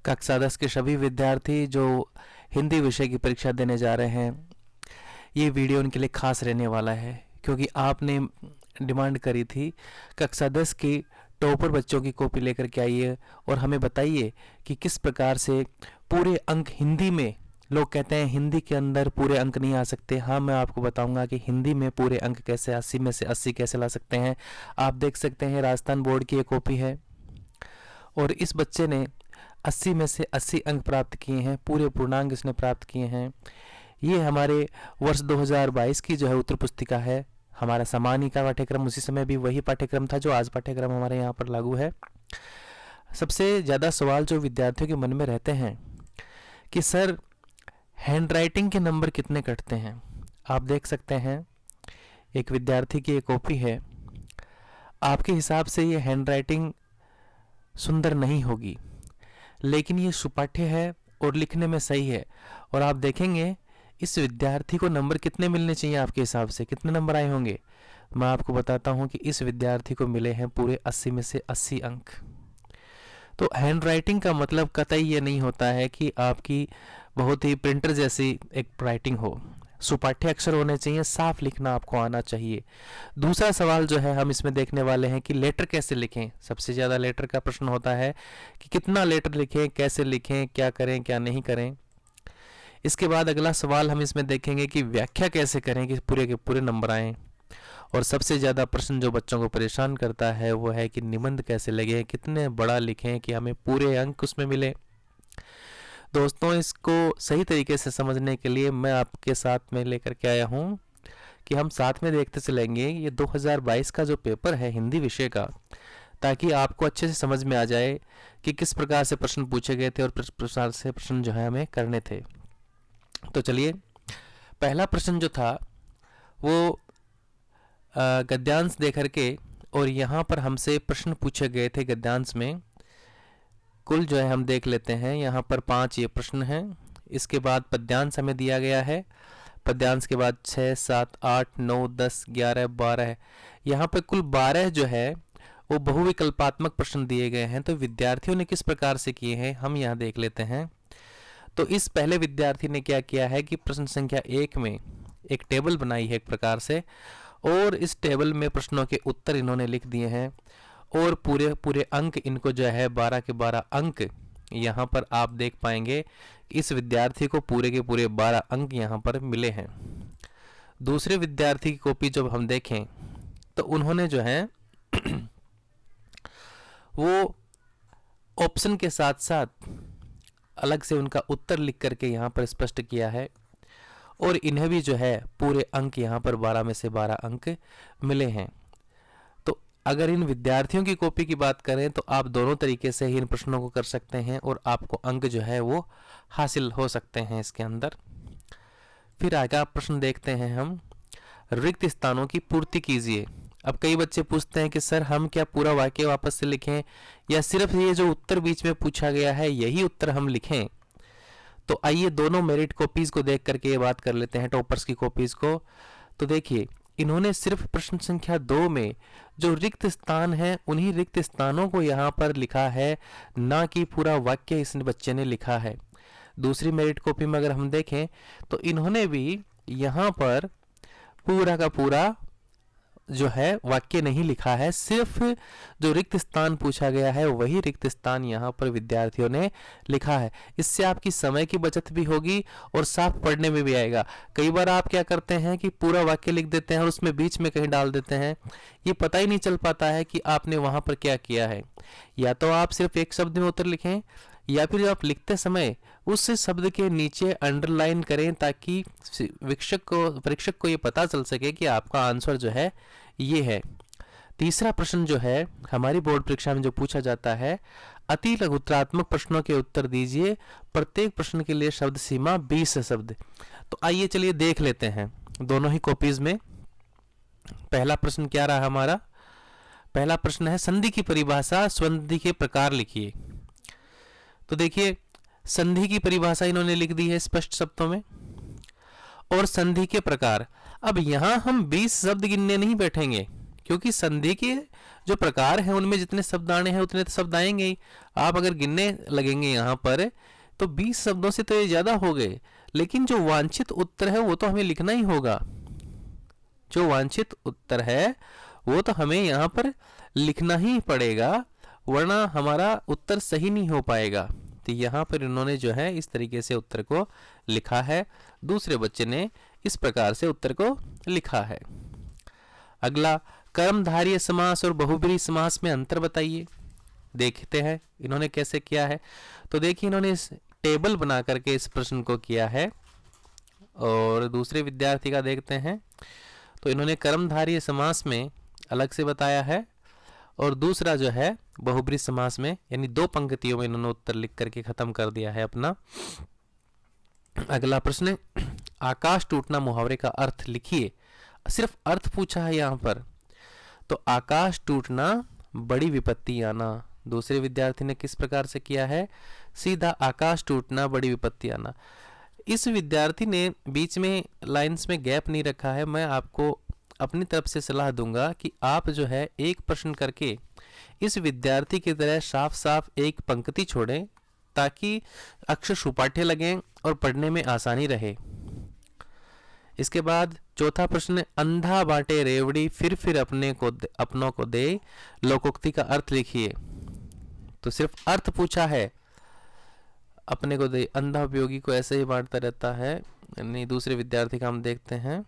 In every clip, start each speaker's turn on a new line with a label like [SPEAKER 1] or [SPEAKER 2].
[SPEAKER 1] कक्षा 10 के सभी विद्यार्थी जो हिंदी विषय की परीक्षा देने जा रहे हैं, ये वीडियो उनके लिए खास रहने वाला है, क्योंकि आपने डिमांड करी थी कक्षा 10 की टॉपर बच्चों की कॉपी लेकर के आइए और हमें बताइए कि किस प्रकार से पूरे अंक हिंदी में। लोग कहते हैं हिंदी के अंदर पूरे अंक नहीं आ सकते। हाँ, मैं आपको बताऊंगा कि हिंदी में पूरे अंक कैसे 80 में से 80 कैसे ला सकते हैं। आप देख सकते हैं राजस्थान बोर्ड की एक कॉपी है और इस बच्चे ने 80 में से 80 अंक प्राप्त किए हैं, पूरे पूर्णांक इसने प्राप्त किए हैं। ये हमारे वर्ष 2022 की जो है उत्तर पुस्तिका है। हमारा सामान्य का पाठ्यक्रम उसी समय भी वही पाठ्यक्रम था जो आज पाठ्यक्रम हमारे यहाँ पर लागू है। सबसे ज़्यादा सवाल जो विद्यार्थियों के मन में रहते हैं कि सर हैंडराइटिंग के नंबर कितने कटते हैं। आप देख सकते हैं एक विद्यार्थी की एक कॉपी है। आपके हिसाब से ये हैंडराइटिंग सुंदर नहीं होगी, लेकिन ये सुपाठ्य है और लिखने में सही है। और आप देखेंगे इस विद्यार्थी को नंबर कितने मिलने चाहिए आपके हिसाब से, कितने नंबर आए होंगे। मैं आपको बताता हूं कि इस विद्यार्थी को मिले हैं पूरे 80 में से 80 अंक। तो हैंडराइटिंग का मतलब कतई ये नहीं होता है कि आपकी बहुत ही प्रिंटर जैसी एक राइटिंग हो। सुपाठ्य अक्षर होने चाहिए, साफ लिखना आपको आना चाहिए। दूसरा सवाल जो है हम इसमें देखने वाले हैं कि लेटर कैसे लिखें। सबसे ज़्यादा लेटर का प्रश्न होता है कि कितना लेटर लिखें, कैसे लिखें, क्या करें क्या नहीं करें। इसके बाद अगला सवाल हम इसमें देखेंगे कि व्याख्या कैसे करें कि पूरे के पूरे नंबर आएँ। और सबसे ज़्यादा प्रश्न जो बच्चों को परेशान करता है वो है कि निबंध कैसे लगे, कितने बड़ा लिखें कि हमें पूरे अंक उसमें मिले। दोस्तों, इसको सही तरीके से समझने के लिए मैं आपके साथ में लेकर के आया हूँ कि हम साथ में देखते चलेंगे ये 2022 का जो पेपर है हिंदी विषय का, ताकि आपको अच्छे से समझ में आ जाए कि किस प्रकार से प्रश्न पूछे गए थे और किस प्रकार से प्रश्न जो है हमें करने थे। तो चलिए, पहला प्रश्न जो था वो गद्यांश दे करके, और यहाँ पर हमसे प्रश्न पूछे गए थे गद्यांश में। कुल जो है हम देख लेते हैं, यहाँ पर 5 ये प्रश्न हैं। इसके बाद पद्यांश हमें दिया गया है। पद्यांश के बाद 6, 7, 8, 9, 10, 11, 12, यहाँ पर कुल 12 जो है वो बहुविकल्पात्मक प्रश्न दिए गए हैं। तो विद्यार्थियों ने किस प्रकार से किए हैं हम यहाँ देख लेते हैं। तो इस पहले विद्यार्थी ने क्या किया है कि प्रश्न संख्या 1 में एक टेबल बनाई है एक प्रकार से, और इस टेबल में प्रश्नों के उत्तर इन्होंने लिख दिए हैं और पूरे पूरे अंक इनको जो है 12 के 12 अंक यहाँ पर आप देख पाएंगे। इस विद्यार्थी को पूरे के पूरे 12 अंक यहाँ पर मिले हैं। दूसरे विद्यार्थी की कॉपी जब हम देखें तो उन्होंने जो है वो ऑप्शन के साथ साथ अलग से उनका उत्तर लिख करके यहाँ पर स्पष्ट किया है, और इन्हें भी जो है पूरे अंक यहाँ पर 12 में से 12 अंक मिले हैं। तो अगर इन विद्यार्थियों की कॉपी की बात करें तो आप दोनों तरीके से ही इन प्रश्नों को कर सकते हैं और आपको अंक जो है वो हासिल हो सकते हैं इसके अंदर। फिर आगे प्रश्न देखते हैं हम, रिक्त स्थानों की पूर्ति कीजिए। अब कई बच्चे पूछते हैं कि सर हम क्या पूरा वाक्य वापस से लिखें या सिर्फ ये जो उत्तर बीच में पूछा गया है यही उत्तर हम लिखें। तो आइए दोनों मेरिट कॉपीज को देख करके ये बात कर लेते हैं, टॉपर्स की कॉपीज को। तो देखिए, इन्होंने सिर्फ प्रश्न संख्या 2 में जो रिक्त स्थान है उन्हीं रिक्त स्थानों को यहाँ पर लिखा है, ना कि पूरा वाक्य इस बच्चे ने लिखा है। दूसरी मेरिट कॉपी में अगर हम देखें तो इन्होंने भी यहाँ पर पूरा का पूरा जो है वाक्य नहीं लिखा है, सिर्फ जो रिक्त स्थान पूछा गया है वही रिक्त स्थान यहाँ पर विद्यार्थियों ने लिखा है। इससे आपकी समय की बचत भी होगी और साफ पढ़ने में भी आएगा। कई बार आप क्या करते हैं कि पूरा वाक्य लिख देते हैं और उसमें बीच में कहीं डाल देते हैं, ये पता ही नहीं चल पाता है कि आपने वहाँ पर क्या किया है। या तो आप सिर्फ एक शब्द में उत्तर लिखें या फिर आप लिखते समय उस शब्द के नीचे अंडरलाइन करें, ताकि परीक्षक को ये पता चल सके कि आपका आंसर जो है ये है। तीसरा प्रश्न जो है हमारी बोर्ड परीक्षा में जो पूछा जाता है, अति लघुत्रात्मक प्रश्नों के उत्तर दीजिए, प्रत्येक प्रश्न के लिए शब्द सीमा 20 शब्द। तो आइए चलिए देख लेते हैं दोनों ही कॉपीज में। पहला प्रश्न क्या रहा हमारा? पहला प्रश्न है संधि की परिभाषा, संधि के प्रकार लिखिए। तो देखिए, संधि की परिभाषा इन्होंने लिख दी है स्पष्ट शब्दों में, और संधि के प्रकार। अब यहां हम 20 शब्द गिनने नहीं बैठेंगे, क्योंकि संधि के जो प्रकार हैं उनमें जितने शब्द आने हैं उतने तो शब्द आएंगे ही। आप अगर गिनने लगेंगे यहाँ पर तो 20 शब्दों से तो ये ज़्यादा हो गए, लेकिन जो वांछित उत्तर है वो तो हमें लिखना ही होगा। जो वांछित उत्तर है वो तो हमें यहाँ पर लिखना ही पड़ेगा, वरना हमारा उत्तर सही नहीं हो पाएगा। तो यहाँ पर इन्होंने जो है इस तरीके से उत्तर को लिखा है, दूसरे बच्चे ने इस प्रकार से उत्तर को लिखा है। अगला, कर्मधारय समास और बहुब्रीहि समास में अंतर बताइए। देखते हैं इन्होंने कैसे किया है। तो देखिए इन्होंने इस टेबल बना करके इस प्रश्न को किया है, और दूसरे विद्यार्थी का देखते हैं। तो इन्होंने कर्मधारय समास में अलग से बताया है, और दूसरा जो है बहुब्रीहि समास में, यानी 2 पंक्तियों में इन्होंने उत्तर लिख करके खत्म कर दिया है अपना। अगला प्रश्न, आकाश टूटना मुहावरे का अर्थ लिखिए। सिर्फ अर्थ पूछा है यहाँ पर। तो आकाश टूटना बड़ी विपत्ति आना, दूसरे विद्यार्थी ने किस प्रकार से किया है, सीधा आकाश टूटना बड़ी विपत्ति आना। इस विद्यार्थी ने बीच में लाइंस में गैप नहीं रखा है। मैं आपको अपनी तरफ से सलाह दूंगा कि आप जो है एक प्रश्न करके इस विद्यार्थी की तरह साफ साफ एक पंक्ति छोड़ें, ताकि अक्षर सुपाठ्य लगें और पढ़ने में आसानी रहे। इसके बाद चौथा प्रश्न, अंधा बाटे रेवड़ी फिर अपनों को दे, लोकोक्ति का अर्थ लिखिए। तो सिर्फ अर्थ पूछा है, अपने को दे, अंधा उपयोगी को ऐसे ही बांटता रहता है। नहीं, दूसरे विद्यार्थी का हम देखते हैं,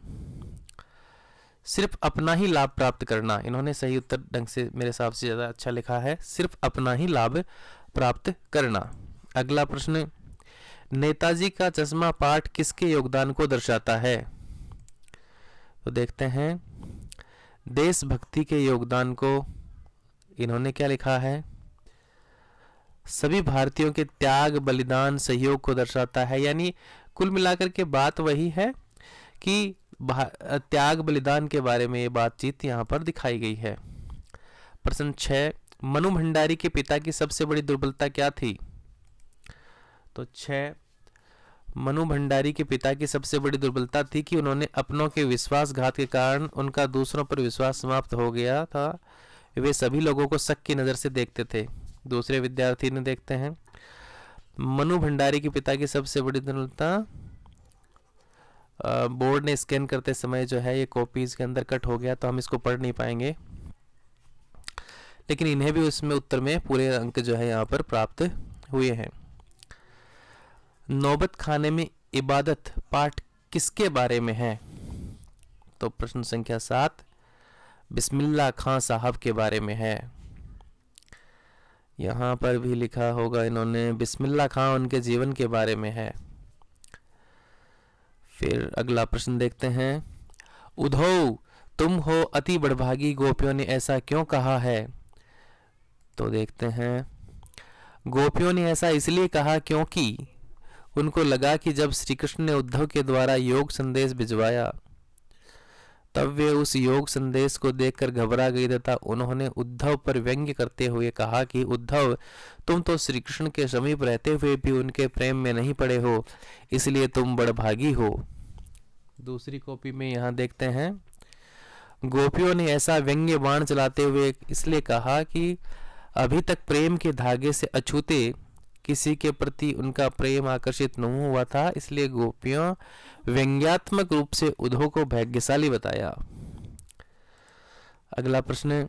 [SPEAKER 1] सिर्फ अपना ही लाभ प्राप्त करना। इन्होंने सही उत्तर ढंग से मेरे हिसाब से ज़्यादा अच्छा लिखा है, सिर्फ अपना ही लाभ प्राप्त करना। अगला प्रश्न, नेताजी का चश्मा पाठ किसके योगदान को दर्शाता है। तो देखते हैं, देशभक्ति के योगदान को इन्होंने क्या लिखा है, सभी भारतीयों के त्याग बलिदान सहयोग को दर्शाता है। यानी कुल मिलाकर के बात वही है कि त्याग बलिदान के बारे में ये बातचीत यहाँ पर दिखाई गई है। प्रश्न 6, मनु भंडारी के पिता की सबसे बड़ी दुर्बलता क्या थी। तो 6, मनु भंडारी के पिता की सबसे बड़ी दुर्बलता थी कि उन्होंने अपनों के विश्वासघात के कारण उनका दूसरों पर विश्वास समाप्त हो गया था। वे सभी लोगों को शक की नज़र से देखते थे। दूसरे विद्यार्थी ने देखते हैं, मनु भंडारी के पिता की सबसे बड़ी दुर्बलता, बोर्ड ने स्कैन करते समय जो है ये कॉपी इसके अंदर कट हो गया, तो हम इसको पढ़ नहीं पाएंगे, लेकिन इन्हें भी उसमें उत्तर में पूरे अंक जो है यहाँ पर प्राप्त हुए हैं। नौबत खाने में इबादत पाठ किसके बारे में है। तो प्रश्न संख्या 7, बिस्मिल्लाह खां साहब के बारे में है। यहाँ पर भी लिखा होगा इन्होंने, बिस्मिल्लाह खां उनके जीवन के बारे में है। फिर अगला प्रश्न देखते हैं, उद्धव तुम हो अति बड़भागी, गोपियों ने ऐसा क्यों कहा है। तो देखते हैं, गोपियों ने ऐसा इसलिए कहा क्योंकि उनको लगा कि जब श्री कृष्ण ने उद्धव के द्वारा योग संदेश भिजवाया तब वे उस योग संदेश को देखकर घबरा गई, तथा उन्होंने उद्धव पर व्यंग्य करते हुए कहा कि उद्धव तुम तो श्री कृष्ण के समीप रहते हुए भी उनके प्रेम में नहीं पड़े हो, इसलिए तुम बड़भागी हो। दूसरी कॉपी में यहाँ देखते हैं, गोपियों ने ऐसा व्यंग्य बाण चलाते हुए इसलिए कहा कि अभी तक प्रेम के धागे से अछूते किसी के प्रति उनका प्रेम आकर्षित नहीं हुआ था, इसलिए गोपियों व्यंग्यात्मक रूप से उद्धव को भाग्यशाली बताया। अगला प्रश्न,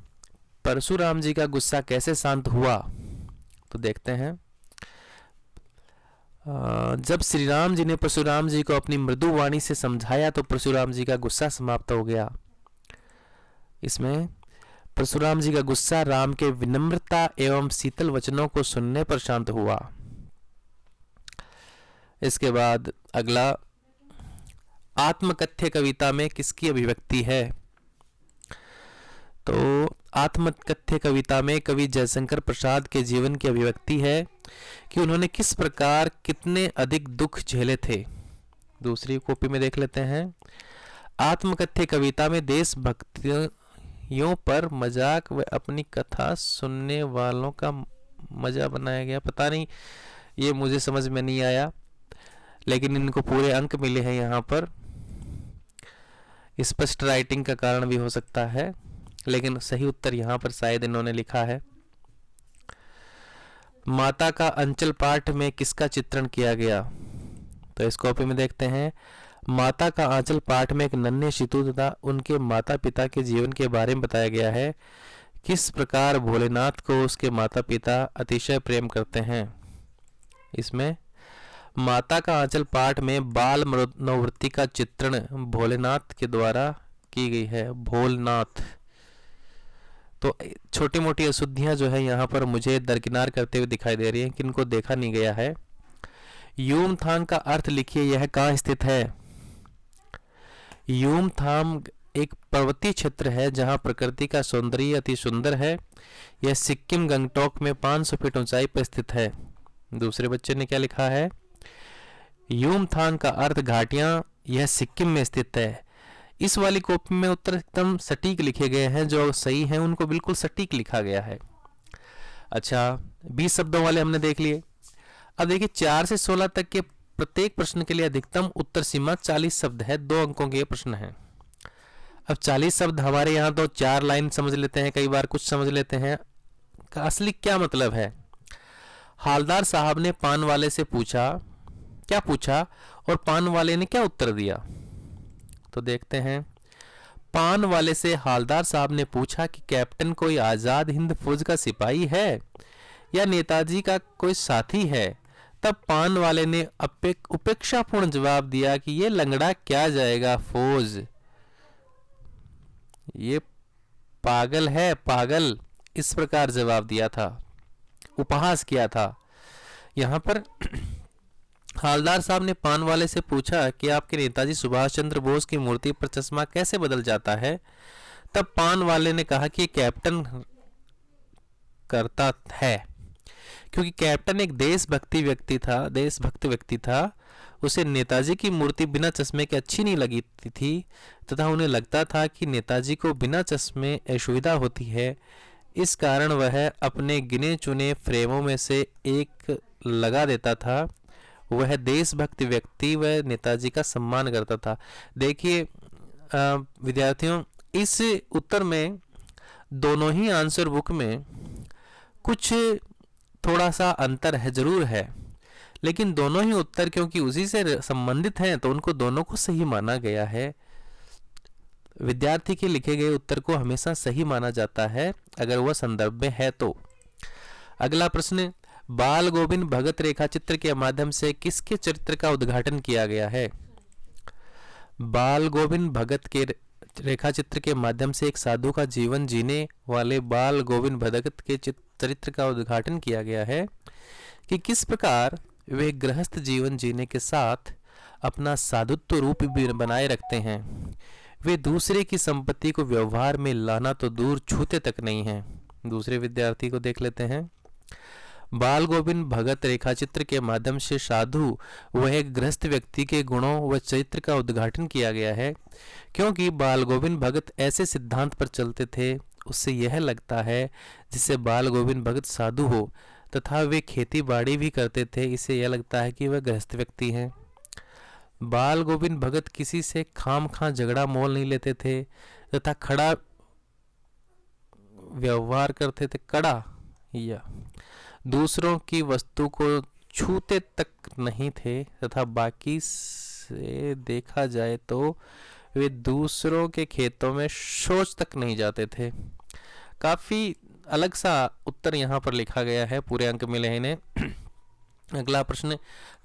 [SPEAKER 1] परशुराम जी का गुस्सा कैसे शांत हुआ। तो देखते हैं, जब श्री राम जी ने परशुराम जी को अपनी मृदु वाणी से समझाया तो परशुराम जी का गुस्सा समाप्त हो गया। इसमें परशुराम जी का गुस्सा राम के विनम्रता एवं शीतल वचनों को सुनने पर शांत हुआ। इसके बाद अगला, आत्मकथ्य कविता में किसकी अभिव्यक्ति है। तो आत्मकथ्य कविता में कवि जयशंकर प्रसाद के जीवन की अभिव्यक्ति है कि उन्होंने किस प्रकार कितने अधिक दुख झेले थे। दूसरी कॉपी में देख लेते हैं, आत्मकथ्य कविता में देशभक्तियों पर मजाक व अपनी कथा सुनने वालों का मजा बनाया गया। पता नहीं, ये मुझे समझ में नहीं आया, लेकिन इनको पूरे अंक मिले हैं यहाँ पर। स्पष्ट राइटिंग का कारण भी हो सकता है। लेकिन सही उत्तर यहाँ पर शायद इन्होंने लिखा है। माता का अंचल पाठ में किसका चित्रण किया गया? तो इस कॉपी में देखते हैं, माता का आंचल पाठ में एक नन्हे शिशु तथा उनके माता पिता के जीवन के बारे में बताया गया है। किस प्रकार भोलेनाथ को उसके माता पिता अतिशय प्रेम करते हैं? इसमें माता का आंचल पाठ में बाल मनोवृत्ति का चित्रण भोलेनाथ के द्वारा की गई है। भोलनाथ। तो छोटी मोटी अशुद्धियां जो है यहाँ पर मुझे दरकिनार करते हुए दिखाई दे रही हैं, किनको देखा नहीं गया है। यूमथांग का अर्थ लिखिए, यह कहाँ स्थित है? यूमथांग एक पर्वतीय क्षेत्र है जहाँ प्रकृति का सौंदर्य अति सुंदर है। यह सिक्किम गंगटोक में 500 फीट ऊंचाई पर स्थित है। दूसरे बच्चे ने क्या लिखा है? यूमथांग का अर्थ घाटियां, यह सिक्किम में स्थित है। इस वाली कॉपी में उत्तर एकदम सटीक लिखे गए हैं, जो सही हैं उनको बिल्कुल सटीक लिखा गया है। अच्छा, 20 शब्दों वाले हमने देख लिए। अब देखिए 4 से 16 तक के प्रत्येक प्रश्न के लिए अधिकतम उत्तर सीमा 40 शब्द है। 2 अंकों के प्रश्न है। अब 40 शब्द हमारे यहाँ तो 4 लाइन समझ लेते हैं, कई बार कुछ समझ लेते हैं। का असली क्या मतलब है? हालदार साहब ने पान वाले से पूछा, क्या पूछा और पान वाले ने क्या उत्तर दिया? तो देखते हैं। पान वाले से हालदार साहब ने पूछा कि कैप्टन कोई आजाद हिंद फौज का सिपाही है या नेताजी का कोई साथी है? तब पान वाले ने उपेक्षापूर्ण जवाब दिया कि ये लंगड़ा क्या जाएगा फौज, ये पागल है, पागल। इस प्रकार जवाब दिया था, उपहास किया था। यहाँ पर हालदार साहब ने पान वाले से पूछा कि आपके नेताजी सुभाष चंद्र बोस की मूर्ति पर चश्मा कैसे बदल जाता है? तब पान वाले ने कहा कि कैप्टन करता है, क्योंकि कैप्टन एक देशभक्त व्यक्ति था। उसे नेताजी की मूर्ति बिना चश्मे के अच्छी नहीं लगी थी तथा उन्हें लगता था कि नेताजी को बिना चश्मे असुविधा होती है। इस कारण वह अपने गिने चुने फ्रेमों में से एक लगा देता था। वह देशभक्त व्यक्ति व नेताजी का सम्मान करता था। देखिए विद्यार्थियों, इस उत्तर में दोनों ही आंसर बुक में कुछ थोड़ा सा अंतर है, जरूर है, लेकिन दोनों ही उत्तर क्योंकि उसी से संबंधित हैं तो उनको दोनों को सही माना गया है। विद्यार्थी के लिखे गए उत्तर को हमेशा सही माना जाता है अगर वह संदर्भ में है तो। अगला प्रश्न, बाल गोविंद भगत रेखा चित्र के माध्यम से किसके चरित्र का उद्घाटन किया गया है? बाल गोविंद भगत के रेखा चित्र के माध्यम से एक साधु का जीवन जीने वाले बाल गोविंद भगत के चरित्र का उद्घाटन किया गया है कि किस प्रकार वे गृहस्थ जीवन जीने के साथ अपना साधुत्व रूप भी बनाए रखते हैं। वे दूसरे की संपत्ति को व्यवहार में लाना तो दूर छूते तक नहीं हैं। दूसरे विद्यार्थी को देख लेते हैं। बाल गोविंद भगत रेखाचित्र के माध्यम से साधु वह एक गृहस्थ व्यक्ति के गुणों व चरित्र का उद्घाटन किया गया है, क्योंकि बाल गोविंद भगत ऐसे सिद्धांत पर चलते थे उससे यह लगता है जिससे बाल गोविंद भगत साधु हो, तथा वे खेती बाड़ी भी करते थे, इससे यह लगता है कि वह गृहस्थ व्यक्ति हैं। बाल गोविंद भगत किसी से खाम खां झगड़ा मोल नहीं लेते थे तथा खड़ा व्यवहार करते थे, कड़ा या दूसरों की वस्तु को छूते तक नहीं थे तथा बाकी से देखा जाए तो वे दूसरों के खेतों में शौच तक नहीं जाते थे। काफी अलग सा उत्तर यहाँ पर लिखा गया है, पूरे अंक मिले हैं इन्हें। अगला प्रश्न,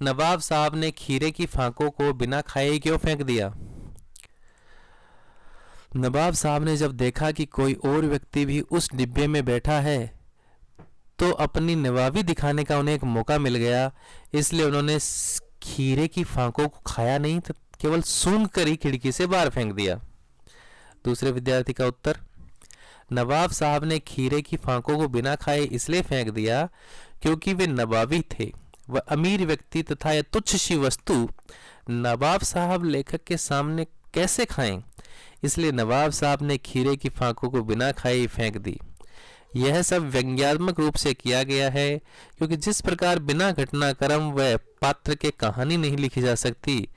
[SPEAKER 1] नवाब साहब ने खीरे की फांकों को बिना खाए क्यों फेंक दिया? नवाब साहब ने जब देखा कि कोई और व्यक्ति भी उस डिब्बे में बैठा है तो अपनी नवाबी दिखाने का उन्हें एक मौका मिल गया, इसलिए उन्होंने खीरे की फांकों को खाया नहीं तो केवल सूंघ कर ही खिड़की से बाहर फेंक दिया। दूसरे विद्यार्थी का उत्तर, नवाब साहब ने खीरे की फांकों को बिना खाए इसलिए फेंक दिया क्योंकि वे नवाबी थे। वह अमीर व्यक्ति तथा यह तुच्छ सी वस्तु नवाब साहब लेखक के सामने कैसे खाएं, इसलिए नवाब साहब ने खीरे की फांकों को बिना खाए ही फेंक दी। यह सब व्यंग्यात्मक रूप से किया गया है क्योंकि जिस प्रकार बिना घटनाक्रम व पात्र के कहानी नहीं लिखी जा सकती,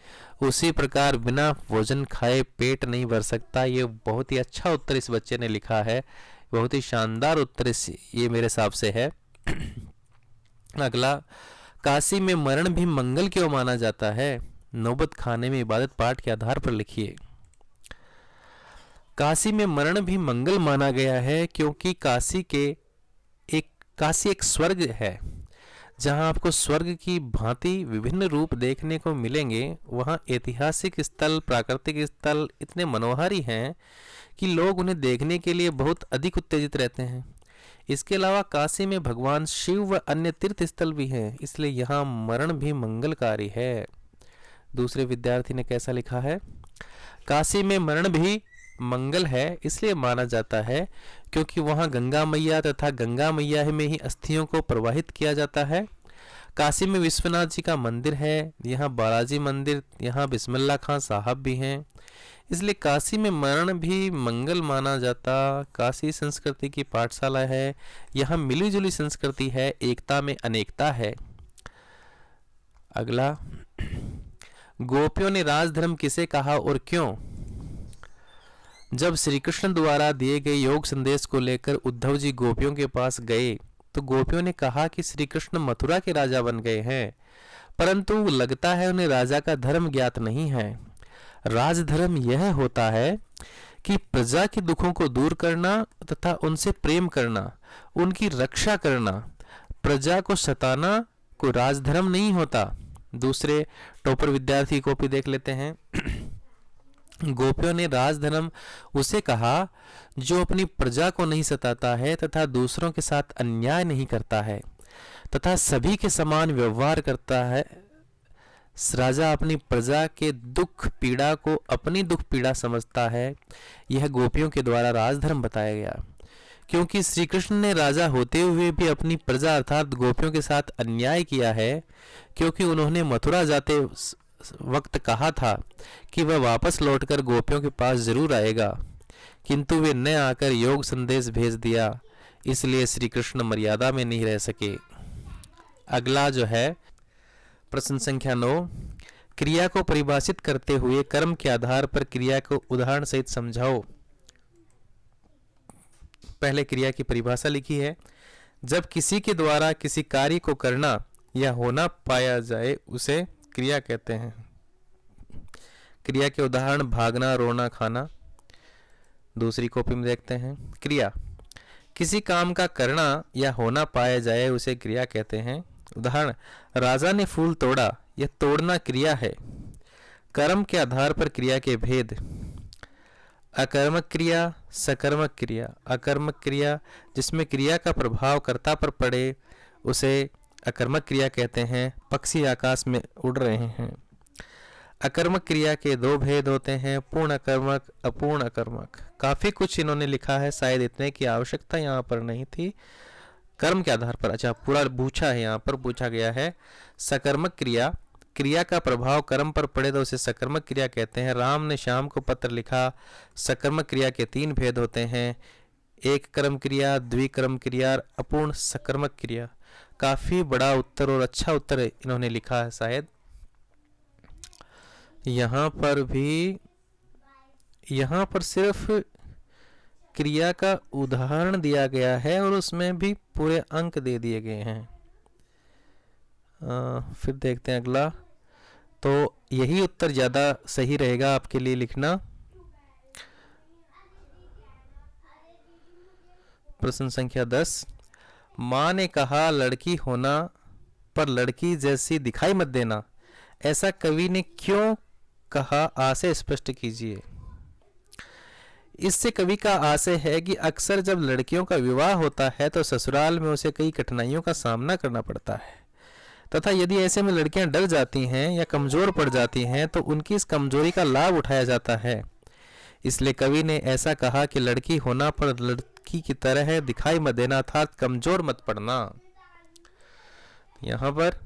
[SPEAKER 1] उसी प्रकार बिना भोजन खाए पेट नहीं भर सकता। ये बहुत ही अच्छा उत्तर इस बच्चे ने लिखा है, बहुत ही शानदार उत्तर ये मेरे हिसाब से है। अगला, काशी में मरण भी मंगल क्यों माना जाता है? नौबत खाने में इबादत पाठ के आधार पर लिखिए। काशी में मरण भी मंगल माना गया है क्योंकि काशी एक स्वर्ग है, जहां आपको स्वर्ग की भांति विभिन्न रूप देखने को मिलेंगे। वहां ऐतिहासिक स्थल, प्राकृतिक स्थल इतने मनोहारी हैं कि लोग उन्हें देखने के लिए बहुत अधिक उत्तेजित रहते हैं। इसके अलावा काशी में भगवान शिव व अन्य तीर्थ स्थल भी हैं, इसलिए यहाँ मरण भी मंगलकारी है। दूसरे विद्यार्थी ने कैसा लिखा है? काशी में मरण भी मंगल है इसलिए माना जाता है क्योंकि वहाँ गंगा मैया तथा गंगा मैया में ही अस्थियों को प्रवाहित किया जाता है। काशी में विश्वनाथ जी का मंदिर है, यहाँ बालाजी मंदिर, यहाँ बिस्मिल्लाह खां साहब भी हैं, इसलिए काशी में मरण भी मंगल माना जाता। काशी संस्कृति की पाठशाला है, यहाँ मिलीजुली संस्कृति है, एकता में अनेकता है। अगला, गोपियों ने राजधर्म किसे कहा और क्यों? जब श्री कृष्ण द्वारा दिए गए योग संदेश को लेकर उद्धव जी गोपियों के पास गए तो गोपियों ने कहा कि श्री कृष्ण मथुरा के राजा बन गए हैं, परंतु लगता है उन्हें राजा का धर्म ज्ञात नहीं है। राजधर्म यह होता है कि प्रजा के दुखों को दूर करना तथा उनसे प्रेम करना, उनकी रक्षा करना। प्रजा को सताना कोई राजधर्म नहीं होता। दूसरे टॉपर विद्यार्थी को भी देख लेते हैं। गोपियों ने राजधर्म उसे कहा जो अपनी प्रजा को नहीं सताता है तथा दूसरों के साथ अन्याय नहीं करता है तथा सभी के समान व्यवहार करता है। राजा अपनी प्रजा के दुख पीड़ा को अपनी दुख पीड़ा समझता है। यह गोपियों के द्वारा राजधर्म बताया गया। क्योंकि श्री कृष्ण ने राजा होते हुए भी अपनी प्रजा अर्थात गोपियों के साथ अन्याय किया है, क्योंकि उन्होंने मथुरा जाते वक्त कहा था कि वह वापस लौटकर गोपियों के पास जरूर आएगा, किंतु वे न आकर योग संदेश भेज दिया, इसलिए श्री कृष्ण मर्यादा में नहीं रह सके। अगला जो है प्रश्न संख्या 9, क्रिया को परिभाषित करते हुए कर्म के आधार पर क्रिया को उदाहरण सहित समझाओ। पहले क्रिया की परिभाषा लिखी है। जब किसी के द्वारा किसी कार्य को करना या होना पाया जाए उसे क्रिया कहते हैं। क्रिया के उदाहरण भागना, रोना, खाना। दूसरी कॉपी में देखते हैं। क्रिया, किसी काम का करना या होना पाया जाए उसे क्रिया कहते हैं। उदाहरण, राजा ने फूल तोड़ा, यह तोड़ना क्रिया है। कर्म के आधार पर क्रिया के भेद। अकर्मक क्रिया, सकर्मक क्रिया। अकर्मक क्रिया जिसमें क्रिया का प्रभाव कर्ता पर पड़े उसे अकर्मक क्रिया कहते हैं। पक्षी आकाश में उड़ रहे हैं। अकर्मक क्रिया के दो भेद होते हैं, पूर्ण अकर्मक, अपूर्ण अकर्मक। काफ़ी कुछ इन्होंने लिखा है, शायद इतने की आवश्यकता यहाँ पर नहीं थी। कर्म के आधार पर, अच्छा पूरा पूछा है, यहाँ पर पूछा गया है। सकर्मक क्रिया, क्रिया का प्रभाव कर्म पर पड़े तो उसे सकर्मक क्रिया कहते हैं। राम ने श्याम को पत्र लिखा। सकर्मक क्रिया के 3 भेद होते हैं, एक कर्म क्रिया, द्विकर्म क्रिया, अपूर्ण सकर्मक क्रिया। काफ़ी बड़ा उत्तर और अच्छा उत्तर इन्होंने लिखा है शायद। यहाँ पर सिर्फ क्रिया का उदाहरण दिया गया है और उसमें भी पूरे अंक दे दिए गए हैं। फिर देखते हैं अगला। तो यही उत्तर ज़्यादा सही रहेगा आपके लिए लिखना। प्रश्न संख्या 10, माँ ने कहा लड़की होना पर लड़की जैसी दिखाई मत देना, ऐसा कवि ने क्यों कहा? आशय स्पष्ट कीजिए। इससे कवि का आशय है कि अक्सर जब लड़कियों का विवाह होता है तो ससुराल में उसे कई कठिनाइयों का सामना करना पड़ता है तथा यदि ऐसे में लड़कियां डर जाती हैं या कमज़ोर पड़ जाती हैं तो उनकी इस कमज़ोरी का लाभ उठाया जाता है। इसलिए कवि ने ऐसा कहा कि लड़की होना पर लड़की की तरह दिखाई मत देना, अर्थात कमज़ोर मत पड़ना। यहाँ पर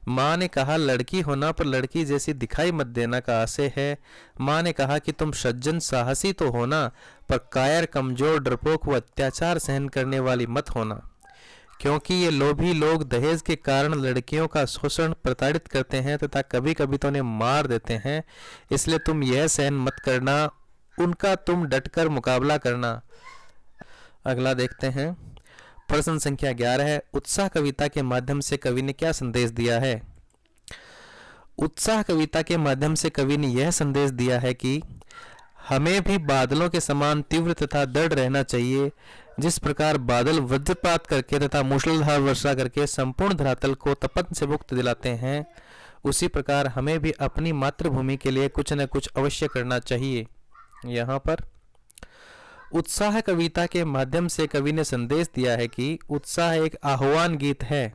[SPEAKER 1] माँ ने कहा लड़की होना पर लड़की जैसी दिखाई मत देना का आशय है। माँ ने कहा कि तुम सज्जन साहसी तो होना पर कायर, कमज़ोर, डरपोक व अत्याचार सहन करने वाली मत होना, क्योंकि ये लोभी लोग दहेज के कारण लड़कियों का शोषण प्रताड़ित करते हैं तथा कभी कभी तो उन्हें मार देते हैं, इसलिए तुम यह सहन मत करना, उनका तुम डटकर मुकाबला करना। अगला देखते हैं। प्रश्न संख्या 11 है, उत्साह कविता के माध्यम से कवि ने क्या संदेश दिया है? उत्साह कविता के माध्यम से कवि ने यह संदेश दिया है कि हमें भी बादलों के समान तीव्र तथा दृढ़ रहना चाहिए। जिस प्रकार बादल वज्रपात करके तथा मूसलाधार वर्षा करके संपूर्ण धरातल को तपन से मुक्त दिलाते हैं, उसी प्रकार हमें भी अपनी मातृभूमि के लिए कुछ न कुछ अवश्य करना चाहिए। यहाँ पर उत्साह कविता के माध्यम से कवि ने संदेश दिया है कि उत्साह एक आह्वान गीत है।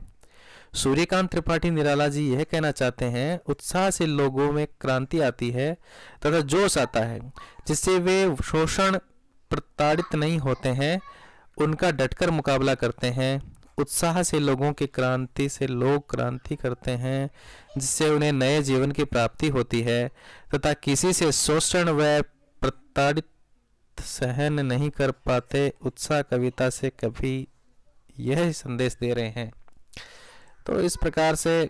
[SPEAKER 1] सूर्यकांत त्रिपाठी निराला जी यह कहना चाहते हैं, उत्साह से लोगों में क्रांति आती है तथा जोश आता है, जिससे वे शोषण प्रताड़ित नहीं होते हैं, उनका डटकर मुकाबला करते हैं। उत्साह से लोगों की क्रांति से लोग क्रांति करते हैं, जिससे उन्हें नए जीवन की प्राप्ति होती है तथा किसी से शोषण व प्रताड़ित सहन नहीं कर पाते। उत्साह कविता से कवि यह संदेश दे रहे हैं। तो इस प्रकार से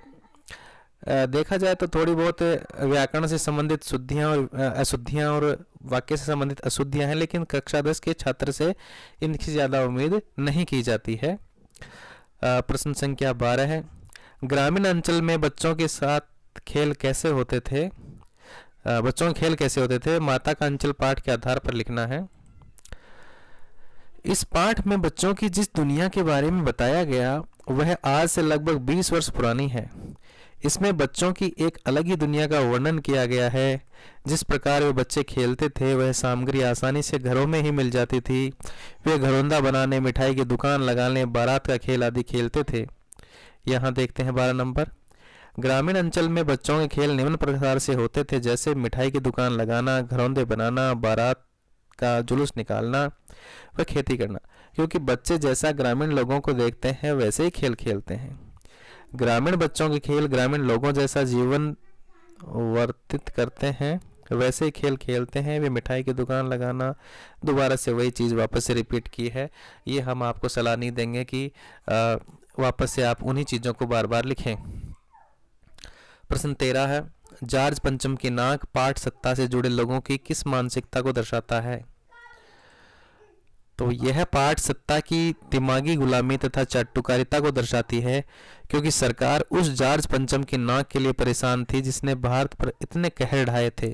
[SPEAKER 1] देखा जाए तो थोड़ी बहुत व्याकरण से संबंधित शुद्धियाँ और अशुद्धियाँ और वाक्य से संबंधित अशुद्धियाँ हैं, लेकिन कक्षा 10 के छात्र से इनकी ज़्यादा उम्मीद नहीं की जाती है। प्रश्न संख्या 12 है, ग्रामीण अंचल में बच्चों के साथ खेल कैसे होते थे? बच्चों के खेल कैसे होते थे? माता का अंचल पाठ के आधार पर लिखना है। इस पाठ में बच्चों की जिस दुनिया के बारे में बताया गया वह आज से लगभग 20 वर्ष पुरानी है। इसमें बच्चों की एक अलग ही दुनिया का वर्णन किया गया है। जिस प्रकार वे बच्चे खेलते थे वह सामग्री आसानी से घरों में ही मिल जाती थी। वे घरौंदा बनाने, मिठाई की दुकान लगाने, बारात का खेल आदि खेलते थे। यहाँ देखते हैं 12 नंबर। ग्रामीण अंचल में बच्चों के खेल निम्न प्रकार से होते थे, जैसे मिठाई की दुकान लगाना, घरौंदे बनाना, बारात का जुलूस निकालना व खेती करना। क्योंकि बच्चे जैसा ग्रामीण लोगों को देखते हैं वैसे ही खेल खेलते हैं। ग्रामीण बच्चों के खेल ग्रामीण लोगों जैसा जीवन वर्तित करते हैं वैसे ही खेल खेलते हैं। वे मिठाई की दुकान लगाना, दोबारा से वही चीज़ वापस से रिपीट की है। ये हम आपको सलाह नहीं देंगे कि वापस से आप उन्हीं चीज़ों को बार बार लिखें। प्रश्न 13 है, जॉर्ज पंचम की नाक पाठ सत्ता से जुड़े लोगों की किस मानसिकता को दर्शाता है? तो यह पाठ सत्ता की दिमागी गुलामी तथा चाटुकारिता को दर्शाती है, क्योंकि सरकार उस जॉर्ज पंचम की नाक के लिए परेशान थी जिसने भारत पर इतने कहर ढाए थे,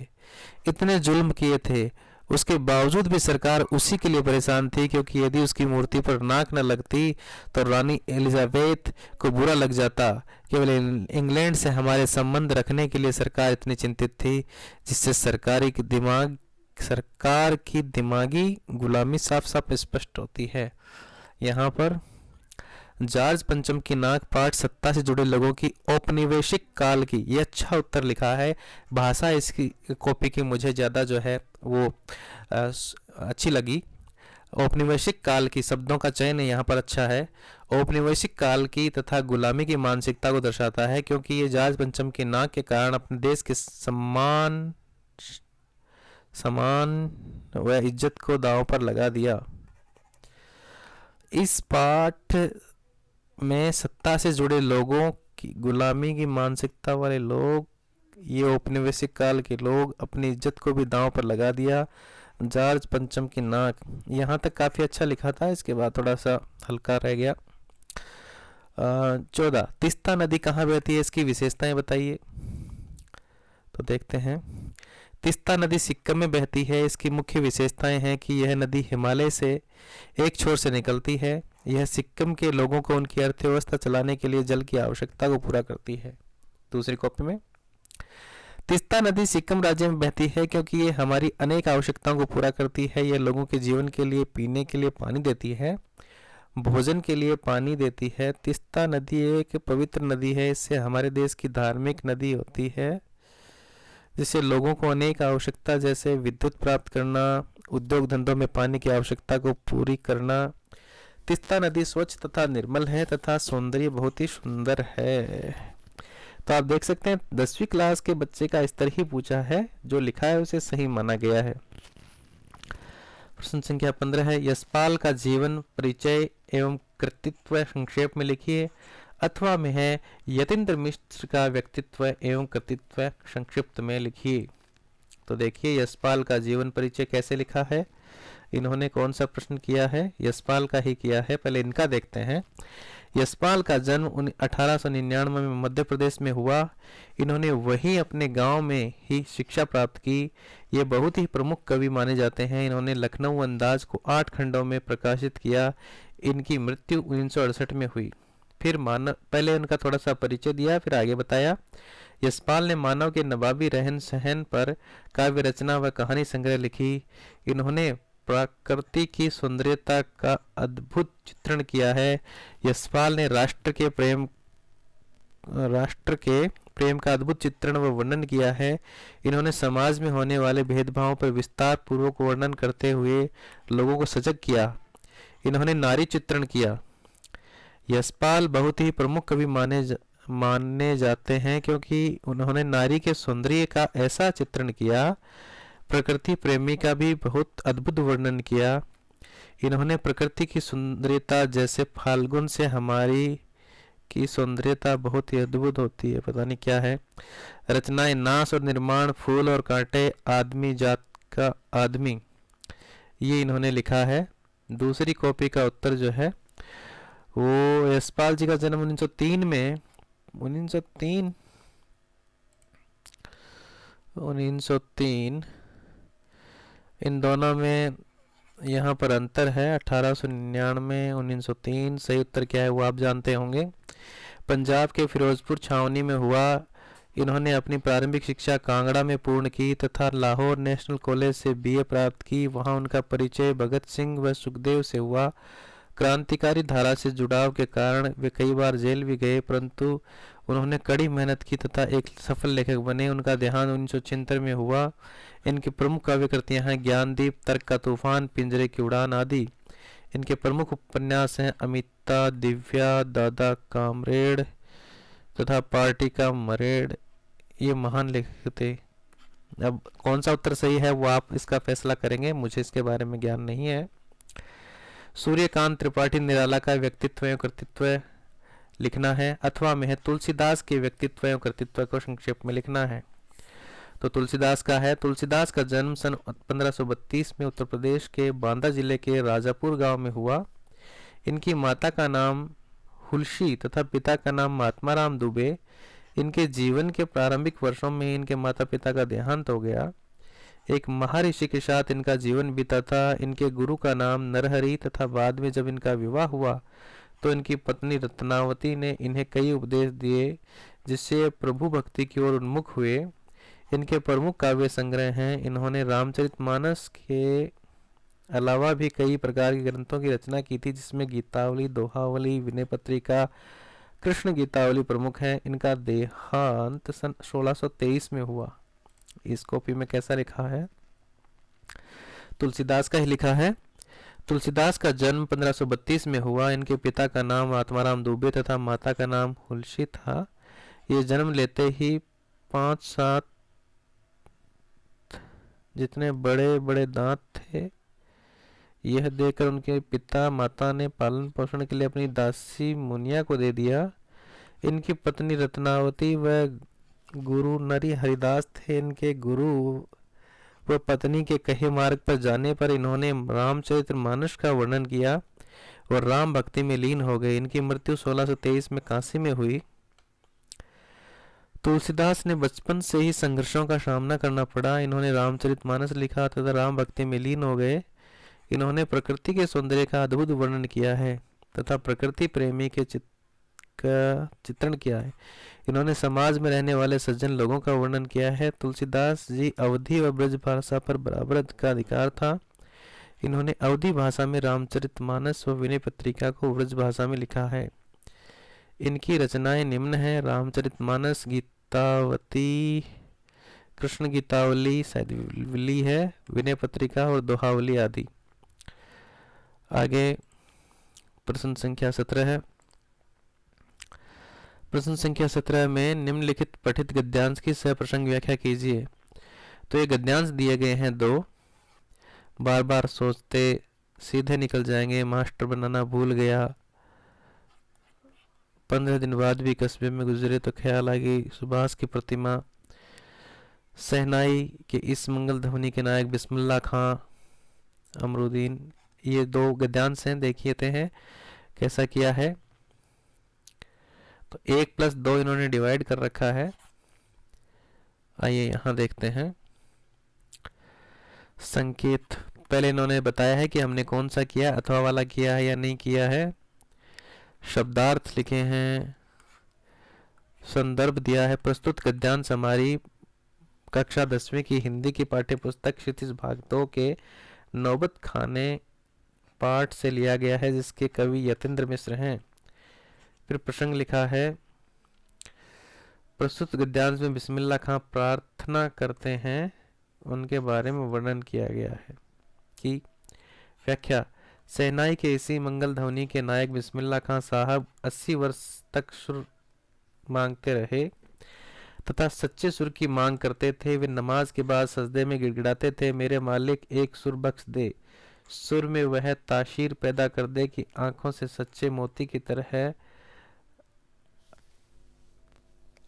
[SPEAKER 1] इतने जुल्म किए थे। उसके बावजूद भी सरकार उसी के लिए परेशान थी, क्योंकि यदि उसकी मूर्ति पर नाक न लगती तो रानी एलिजाबेथ को बुरा लग जाता। केवल इंग्लैंड से हमारे संबंध रखने के लिए सरकार इतनी चिंतित थी, जिससे सरकार की दिमागी गुलामी साफ साफ स्पष्ट होती है। यहाँ पर जॉर्ज पंचम की नाक पाठ सत्ता से जुड़े लोगों की औपनिवेशिक काल की, ये अच्छा उत्तर लिखा है। भाषा इसकी कॉपी की मुझे ज़्यादा जो है वो अच्छी लगी। औपनिवेशिक काल की शब्दों का चयन यहाँ पर अच्छा है। औपनिवेशिक काल की तथा गुलामी की मानसिकता को दर्शाता है, क्योंकि ये जॉर्ज पंचम की नाक के कारण अपने देश के सम्मान व इज्जत को दांव पर लगा दिया। इस पाठ में सत्ता से जुड़े लोगों की गुलामी की मानसिकता वाले लोग, ये औपनिवेशिक काल के लोग, अपनी इज्जत को भी दांव पर लगा दिया। जॉर्ज पंचम की नाक, यहाँ तक काफ़ी अच्छा लिखा था, इसके बाद थोड़ा सा हल्का रह गया। 14, तीस्ता नदी कहाँ बहती है? इसकी विशेषताएं बताइए। तो देखते हैं। तीस्ता नदी सिक्किम में बहती है। इसकी मुख्य विशेषताएं हैं कि यह नदी हिमालय से एक छोर से निकलती है। यह सिक्किम के लोगों को उनकी अर्थव्यवस्था चलाने के लिए जल की आवश्यकता को पूरा करती है। दूसरी कॉपी में, तीस्ता नदी सिक्किम राज्य में बहती है क्योंकि ये हमारी अनेक आवश्यकताओं को पूरा करती है। यह लोगों के जीवन के लिए पीने के लिए पानी देती है, भोजन के लिए पानी देती है। तीस्ता नदी एक पवित्र नदी है। इससे हमारे देश की धार्मिक नदी होती है, जिससे लोगों को अनेक आवश्यकता जैसे विद्युत प्राप्त करना, उद्योग धंधों में पानी की आवश्यकता को पूरी करना। तीस्ता नदी स्वच्छ तथा निर्मल है तथा सौंदर्य बहुत ही सुंदर है। तो आप देख सकते हैं 10वीं क्लास के बच्चे का स्तर ही पूछा है, जो लिखा है उसे सही माना गया है। प्रश्न संख्या 15 है, यशपाल का जीवन परिचय एवं कृतित्व संक्षेप में लिखिए, अथवा में है यतीन्द्र मिश्र का व्यक्तित्व एवं कृतित्व संक्षिप्त में लिखिए। तो देखिए यशपाल का जीवन परिचय कैसे लिखा है। इन्होंने कौन सा प्रश्न किया है, यशपाल का ही किया है। पहले इनका देखते हैं। यशपाल का जन्म 1899 में मध्य प्रदेश में हुआ। इन्होंने वहीं अपने गांव में ही शिक्षा प्राप्त की। ये बहुत ही प्रमुख कवि माने जाते हैं। इन्होंने लखनऊ अंदाज को 8 खंडों में प्रकाशित किया। इनकी मृत्यु 1968 में हुई। फिर मानव, पहले उनका थोड़ा सा परिचय दिया, फिर आगे बताया। यशपाल ने मानव के नवाबी रहन सहन पर काव्य रचना व कहानी संग्रह लिखी। इन्होंने प्रकृति की सौंदर्यता का अद्भुत चित्रण किया है। यशपाल ने राष्ट्र के प्रेम का अद्भुत चित्रण व वर्णन किया है। इन्होंने समाज में होने वाले भेदभावों पर विस्तार पूर्वक वर्णन करते हुए लोगों को सजग किया। इन्होंने नारी चित्रण किया। यशपाल बहुत ही प्रमुख कवि माने जाते हैं क्योंकि उन्होंने नारी के सौंदर्य का ऐसा चित्रण किया, प्रकृति प्रेमी का भी बहुत अद्भुत वर्णन किया। इन्होंने प्रकृति की सुंदरता, जैसे फाल्गुन से हमारी की सौंदर्यता बहुत ही अद्भुत होती है, पता नहीं क्या है। रचनाएं नाश और निर्माण, फूल और कांटे, आदमी जात का आदमी, ये इन्होंने लिखा है। दूसरी कॉपी का उत्तर जो है वो यशपाल जी का जन्म 1903 में 1903 इन दोनों में यहाँ पर अंतर है। 1899 1903 सही उत्तर क्या है वो आप जानते होंगे। पंजाब के फिरोजपुर छावनी में हुआ। इन्होंने अपनी प्रारंभिक शिक्षा कांगड़ा में पूर्ण की तथा लाहौर नेशनल कॉलेज से बीए प्राप्त की। वहाँ उनका परिचय भगत सिंह व सुखदेव से हुआ। क्रांतिकारी धारा से जुड़ाव के कारण वे कई बार जेल भी गए, परंतु उन्होंने कड़ी मेहनत की तथा एक सफल लेखक बने। उनका देहांत 1976 में हुआ। इनकी प्रमुख काव्य कृतियां हैं ज्ञानदीप, तर्क का तूफान, पिंजरे की उड़ान आदि। इनके प्रमुख उपन्यास हैं अमिता, दिव्या, दादा कामरेड तथा पार्टी का मरेड। ये महान लेखक थे। अब कौन सा उत्तर सही है वो आप इसका फैसला करेंगे, मुझे इसके बारे में ज्ञान नहीं है। सूर्यकांत त्रिपाठी निराला का व्यक्तित्व एवं कृतित्व लिखना है, अथवा में है तुलसीदास के व्यक्तित्व एवं कृतित्व को संक्षेप में लिखना है। तो तुलसीदास का है। तुलसीदास का जन्म सन 1532 में उत्तर प्रदेश के बांदा जिले के राजापुर गांव में हुआ। इनकी माता का नाम हुलसी तथा पिता का नाम महात्मा राम दुबे। इनके जीवन के प्रारंभिक वर्षों में इनके माता पिता का देहांत हो गया। एक महर्षि के साथ इनका जीवन बीता था। इनके गुरु का नाम नरहरि तथा बाद में जब इनका विवाह हुआ तो इनकी पत्नी रत्नावती ने इन्हें कई उपदेश दिए, जिससे प्रभु भक्ति की ओर उन्मुख हुए। इनके प्रमुख काव्य संग्रह हैं। इन्होंने रामचरितमानस के अलावा भी कई प्रकार के ग्रंथों की रचना की थी, जिसमें गीतावली, दोहावली, विनय पत्रिका, कृष्ण गीतावली प्रमुख है। इनका देहांत सन 1623 में हुआ। इस कॉपी में कैसा लिखा है? तुलसीदास का ही लिखा है। तुलसीदास का जन्म 1532 में हुआ। इनके पिता का नाम आत्माराम दुबे तथा माता का नाम हुलसी था। ये जन्म लेते ही 5-7 जितने बड़े बड़े दांत थे। यह देखकर उनके पिता माता ने पालन पोषण के लिए अपनी दासी मुनिया को दे दिया। इनकी पत्नी रत्नावती व गुरु नरी हरिदास थे। इनके गुरु व पत्नी के कहे मार्ग पर जाने पर इन्होंने रामचरितमानस का वर्णन किया और राम भक्ति में लीन हो गए। इनकी मृत्यु 1623 में काशी में हुई। तुलसीदास ने बचपन से ही संघर्षों का सामना करना पड़ा। इन्होंने रामचरितमानस लिखा तथा राम भक्ति में लीन हो गए। इन्होंने प्रकृति के सौंदर्य का अद्भुत वर्णन किया है तथा प्रकृति प्रेमी के चित्रण किया है। इन्होंने समाज में रहने वाले सज्जन लोगों का वर्णन किया है। तुलसीदास जी अवधी व ब्रज भाषा पर बराबर का अधिकार था। इन्होंने अवधी भाषा में रामचरितमानस व विनय पत्रिका को ब्रज भाषा में लिखा है। इनकी रचनाएं निम्न हैं: रामचरितमानस, गीतावती, कृष्ण गीतावली शायद विली है, विनय पत्रिका और दोहावली आदि। आगे प्रश्न संख्या 17 है। प्रश्न संख्या 17 में निम्नलिखित पठित गद्यांश की सप्रसंग व्याख्या कीजिए। तो ये गद्यांश दिए गए हैं 2। बार बार सोचते सीधे निकल जाएंगे, मास्टर बनाना भूल गया, 15 दिन बाद भी कस्बे में गुजरे तो ख्याल आ गई सुभाष की प्रतिमा। शहनाई के इस मंगल ध्वनि के नायक बिस्मिल्लाह खां अमरुद्दीन। ये 2 गद्यांश हैं, देखिए हैं कैसा किया है। तो 1+2 इन्होंने डिवाइड कर रखा है। आइए यहाँ देखते हैं संकेत। पहले इन्होंने बताया है कि हमने कौन सा किया, अथवा वाला किया है या नहीं किया है। शब्दार्थ लिखे हैं, संदर्भ दिया है। प्रस्तुत गद्यांश हमारी कक्षा 10वीं की हिंदी की पाठ्य पुस्तक क्षितिज भाग 2 के नौबत खाने पाठ से लिया गया है, जिसके कवि यतीन्द्र मिश्र हैं। फिर प्रसंग लिखा है, प्रस्तुत गद्यांश में बिस्मिल्लाह खां प्रार्थना करते हैं, उनके बारे में वर्णन किया गया है। कि व्याख्या, शहनाई के इसी मंगल ध्वनि के नायक बिस्मिल्लाह खां साहब 80 वर्ष तक सुर मांगते रहे तथा सच्चे सुर की मांग करते थे। वे नमाज के बाद सजदे में गिड़गिड़ाते थे, मेरे मालिक एक सुर बख्श दे, सुर में वह ताशीर पैदा कर दे कि आंखों से सच्चे मोती की तरह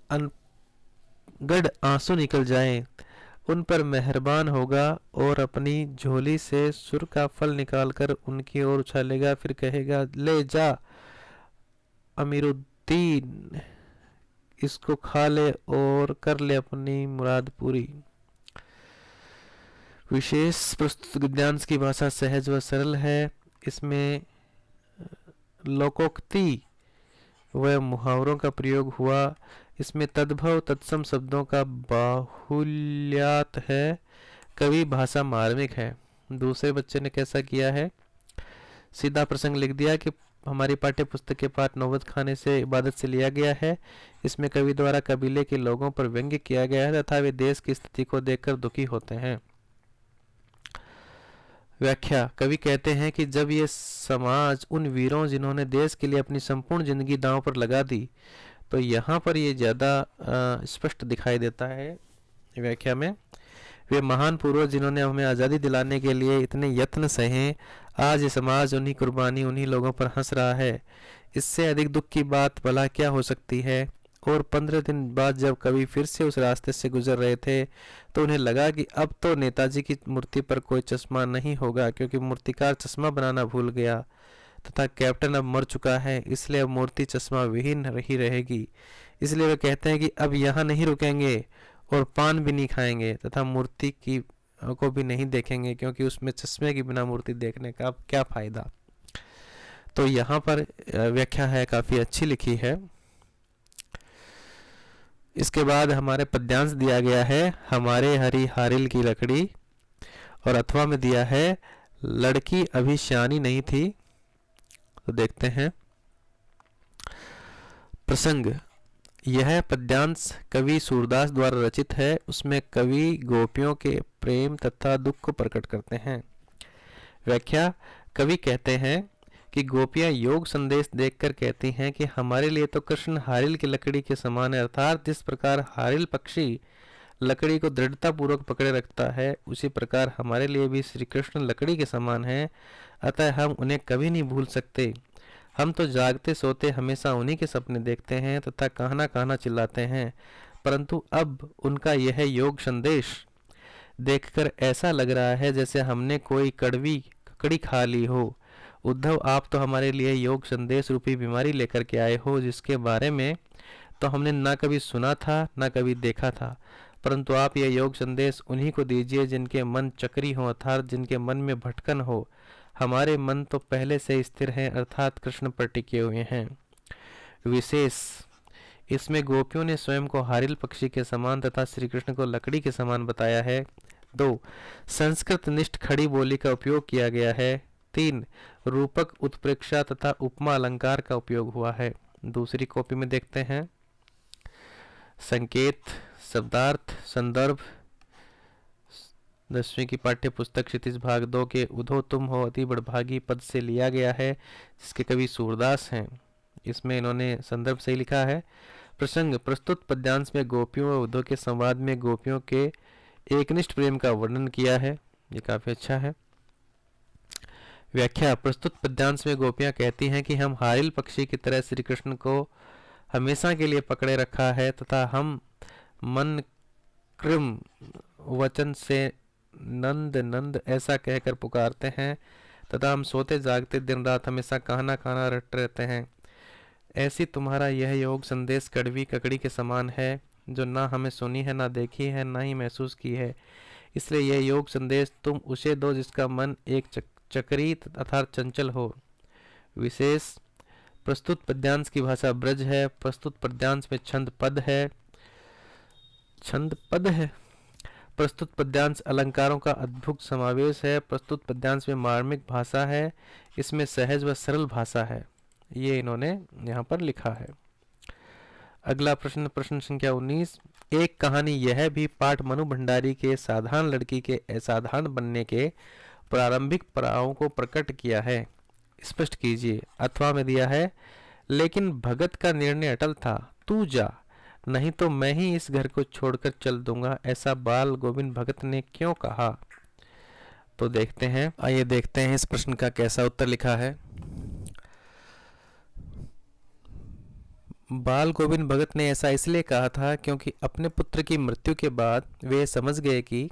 [SPEAKER 1] अनगढ़ आंसू निकल जाएं, उन पर मेहरबान होगा और अपनी झोली से सुर का फल निकालकर उनकी ओर उछालेगा, फिर कहेगा, ले जा अमीरुद्दीन, इसको खा ले और कर ले अपनी मुराद पूरी। विशेष, प्रस्तुत गद्यांश की भाषा सहज व सरल है। इसमें लोकोक्ति व मुहावरों का प्रयोग हुआ। इसमें तद्भव तत्सम शब्दों का बाहुल्यात है। कवि भाषा मार्मिक है। दूसरे बच्चे ने कैसा किया है, सीधा प्रसंग लिख दिया कि हमारी पाठ्य पुस्तक के पाठ नौबत खाने से इबादत से लिया गया है। इसमें कवि द्वारा कबीले के लोगों पर व्यंग्य किया गया है तथा वे देश की स्थिति को देखकर दुखी होते हैं। व्याख्या, कवि कहते हैं कि जब ये समाज उन वीरों जिन्होंने देश के लिए अपनी संपूर्ण जिंदगी दांव पर लगा दी, तो यहाँ पर ये ज़्यादा स्पष्ट दिखाई देता है व्याख्या में। वे महान पूर्वज जिन्होंने हमें आज़ादी दिलाने के लिए इतने यत्न सहे, आज ये समाज उन्हीं कुर्बानी, उन्हीं लोगों पर हंस रहा है। इससे अधिक दुख की बात भला क्या हो सकती है। और 15 दिन बाद जब कवि फिर से उस रास्ते से गुजर रहे थे तो उन्हें लगा कि अब तो नेताजी की मूर्ति पर कोई चश्मा नहीं होगा, क्योंकि मूर्तिकार चश्मा बनाना भूल गया तथा कैप्टन अब मर चुका है, इसलिए अब मूर्ति चश्मा विहीन ही रहेगी। इसलिए वे कहते हैं कि अब यहाँ नहीं रुकेंगे और पान भी नहीं खाएंगे तथा मूर्ति की को भी नहीं देखेंगे, क्योंकि उसमें चश्मे के बिना मूर्ति देखने का क्या फायदा। तो यहाँ पर व्याख्या है काफ़ी अच्छी लिखी है। इसके बाद हमारे पद्यांश दिया गया है, हमारे हरी हारिल की लकड़ी, और अथवा में दिया है, लड़की अभी श्यानी नहीं थी। तो देखते हैं प्रसंग। यह पद्यांश कवि सूरदास द्वारा रचित है। उसमें कवि गोपियों के प्रेम तथा दुख को प्रकट करते हैं। व्याख्या, कवि कहते हैं कि गोपियां योग संदेश देखकर कहती हैं कि हमारे लिए तो कृष्ण हारिल की लकड़ी के समान है, अर्थात जिस प्रकार हारिल पक्षी लकड़ी को दृढ़ता पूर्वक पकड़े रखता है, उसी प्रकार हमारे लिए भी श्री कृष्ण लकड़ी के समान है। अतः हम उन्हें कभी नहीं भूल सकते। हम तो जागते सोते हमेशा उन्हीं के सपने देखते हैं तथा कहना कहना चिल्लाते हैं, परंतु अब उनका यह योग संदेश देखकर ऐसा लग रहा है जैसे हमने कोई कड़वी ककड़ी खा ली हो। उद्धव, आप तो हमारे लिए योग संदेश रूपी बीमारी लेकर के आए हो, जिसके बारे में तो हमने ना कभी सुना था ना कभी देखा था, परंतु आप यह योग संदेश उन्हीं को दीजिए जिनके मन चक्री हो, अर्थात जिनके मन में भटकन हो। हमारे मन तो पहले से स्थिर हैं, अर्थात कृष्ण पर टिके हुए हैं। विशेष, इसमें गोपियों ने स्वयं को हारिल पक्षी के समान तथा श्री कृष्ण को लकड़ी के समान बताया है। 2. संस्कृत निष्ठ खड़ी बोली का उपयोग किया गया है। 3. रूपक, उत्प्रेक्षा तथा उपमा अलंकार का उपयोग हुआ है। दूसरी कॉपी में देखते हैं संकेत, शब्दार्थ, संदर्भ 10वीं की पाठ्य पुस्तक क्षितिज भाग 2 के उधो तुम हो अति बड़भागी पद से लिया गया है, जिसके कवि सूरदास हैं। इसमें इन्होंने संदर्भ से ही लिखा है। प्रसंग, प्रस्तुत पद्यांश में गोपियों व उद्धव के संवाद में गोपियों के एकनिष्ठ प्रेम का वर्णन किया है। ये काफी अच्छा है। व्याख्या, प्रस्तुत पद्यांश में गोपियां कहती हैं कि हम हारिल पक्षी की तरह श्री कृष्ण को हमेशा के लिए पकड़े रखा है तथा हम मन कृम वचन से नंद नंद ऐसा कहकर पुकारते हैं तथा हम सोते जागते दिन रात हमेशा कहना कहना रट रहते हैं। ऐसी तुम्हारा यह योग संदेश कड़वी ककड़ी के समान है जो ना हमें सुनी है, ना देखी है, ना ही महसूस की है। इसलिए यह योग संदेश तुम उसे दो जिसका मन एक चक्री तथा चंचल हो। विशेष प्रस्तुत पद्यांश की भाषा ब्रज है। प्रस्तुत पद्यांश में छंद पद है। प्रस्तुत पद्यांश अलंकारों का अद्भुत समावेश है। प्रस्तुत पद्यांश में मार्मिक भाषा है। इसमें सहज व सरल भाषा है। ये इन्होंने यहाँ पर लिखा है। अगला प्रश्न, प्रश्न संख्या 19। एक कहानी यह भी पाठ मनु भंडारी के साधारण लड़की के असाधारण बनने के प्रारंभिक पड़ावों को प्रकट किया है, स्पष्ट कीजिए। अथवा में दिया है, लेकिन भगत का निर्णय अटल था, तू जा, नहीं तो मैं ही इस घर को छोड़कर चल दूंगा, ऐसा बाल गोविंद भगत ने क्यों कहा। तो देखते हैं, आइए देखते हैं इस प्रश्न का कैसा उत्तर लिखा है। बाल गोविंद भगत ने ऐसा इसलिए कहा था क्योंकि अपने पुत्र की मृत्यु के बाद वे समझ गए कि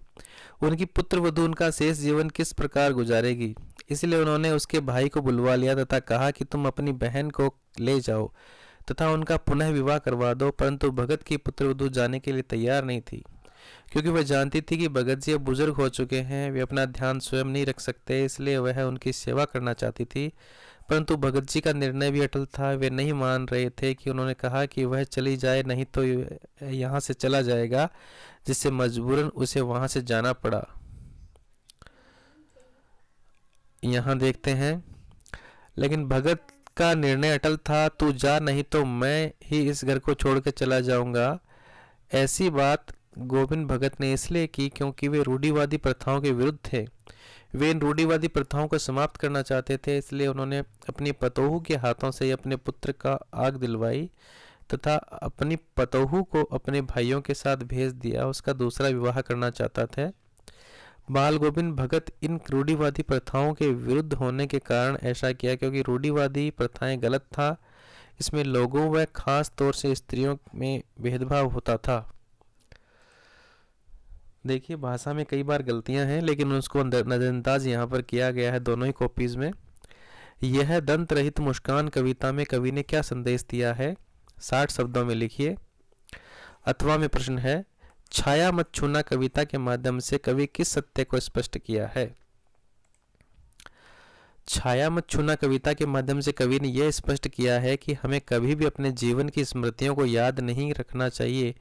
[SPEAKER 1] उनकी पुत्र वधू उनका शेष जीवन किस प्रकार गुजारेगी। इसलिए उन्होंने उसके भाई को बुलवा लिया तथा कहा कि तुम अपनी बहन को ले जाओ तथा उनका पुनः विवाह करवा दो। परंतु भगत की पुत्रवधू जाने के लिए तैयार नहीं थी, क्योंकि वह जानती थी कि भगत जी अब बुजुर्ग हो चुके हैं, वे अपना ध्यान स्वयं नहीं रख सकते। इसलिए वह उनकी सेवा करना चाहती थी। परंतु भगत जी का निर्णय भी अटल था। वे नहीं मान रहे थे कि उन्होंने कहा कि वह चली जाए, नहीं तो यहाँ से चला जाएगा, जिससे मजबूरन उसे वहाँ से जाना पड़ा। यहाँ देखते हैं, लेकिन भगत का निर्णय अटल था, तू जा, नहीं तो मैं ही इस घर को छोड़ के चला जाऊंगा। ऐसी बात गोविंद भगत ने इसलिए की क्योंकि वे रूढ़िवादी प्रथाओं के विरुद्ध थे। वे इन रूढ़िवादी प्रथाओं को समाप्त करना चाहते थे। इसलिए उन्होंने अपनी पतोहू के हाथों से अपने पुत्र का आग दिलवाई तथा अपनी पतोहू को अपने भाइयों के साथ भेज दिया। उसका दूसरा विवाह करना चाहता था। बाल गोविंद भगत इन रूढ़िवादी प्रथाओं के विरुद्ध होने के कारण ऐसा किया, क्योंकि रूढ़िवादी प्रथाएं गलत था। इसमें लोगों व खास तौर से स्त्रियों में भेदभाव होता था। देखिए, भाषा में कई बार गलतियां हैं, लेकिन उसको नजरअंदाज यहाँ पर किया गया है दोनों ही कॉपीज में। यह दंत रहित मुस्कान कविता में कवि ने क्या संदेश दिया है, 60 शब्दों में लिखिए। अथवा में प्रश्न है, छाया मत छूना कविता के माध्यम से कवि किस सत्य को स्पष्ट किया है। छाया मत छूना कविता के माध्यम से कवि ने यह स्पष्ट किया है कि हमें कभी भी अपने जीवन की स्मृतियों को याद नहीं रखना चाहिए,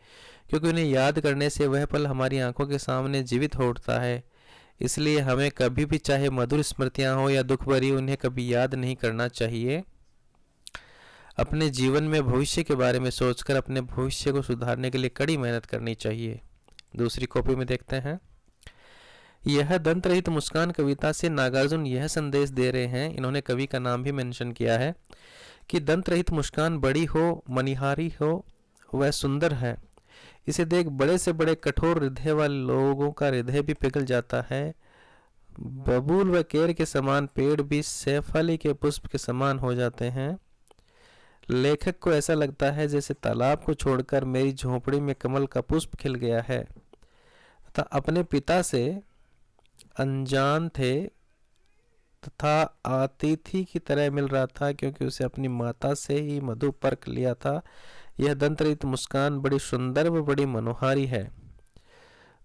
[SPEAKER 1] क्योंकि उन्हें याद करने से वह पल हमारी आंखों के सामने जीवित हो उठता है। इसलिए हमें कभी भी, चाहे मधुर स्मृतियां हो या दुख भरी, उन्हें कभी याद नहीं करना चाहिए। अपने जीवन में भविष्य के बारे में सोचकर अपने भविष्य को सुधारने के लिए कड़ी मेहनत करनी चाहिए। दूसरी कॉपी में देखते हैं, यह दंत रहित मुस्कान कविता से नागार्जुन यह संदेश दे रहे हैं, इन्होंने कवि का नाम भी मेंशन किया है, कि दंत रहित मुस्कान बड़ी हो, मनिहारी हो, वह सुंदर है। इसे देख बड़े से बड़े कठोर हृदय वाले लोगों का हृदय भी पिघल जाता है। बबूल व केर के समान पेड़ भी सैफली के पुष्प के समान हो जाते हैं। लेखक को ऐसा लगता है जैसे तालाब को छोड़कर मेरी झोपड़ी में कमल का पुष्प खिल गया है तथा अपने पिता से अनजान थे तथा अतिथि की तरह मिल रहा था, क्योंकि उसे अपनी माता से ही मधु परख लिया था। यह दंत रहित मुस्कान बड़ी सुंदर व बड़ी मनोहारी है।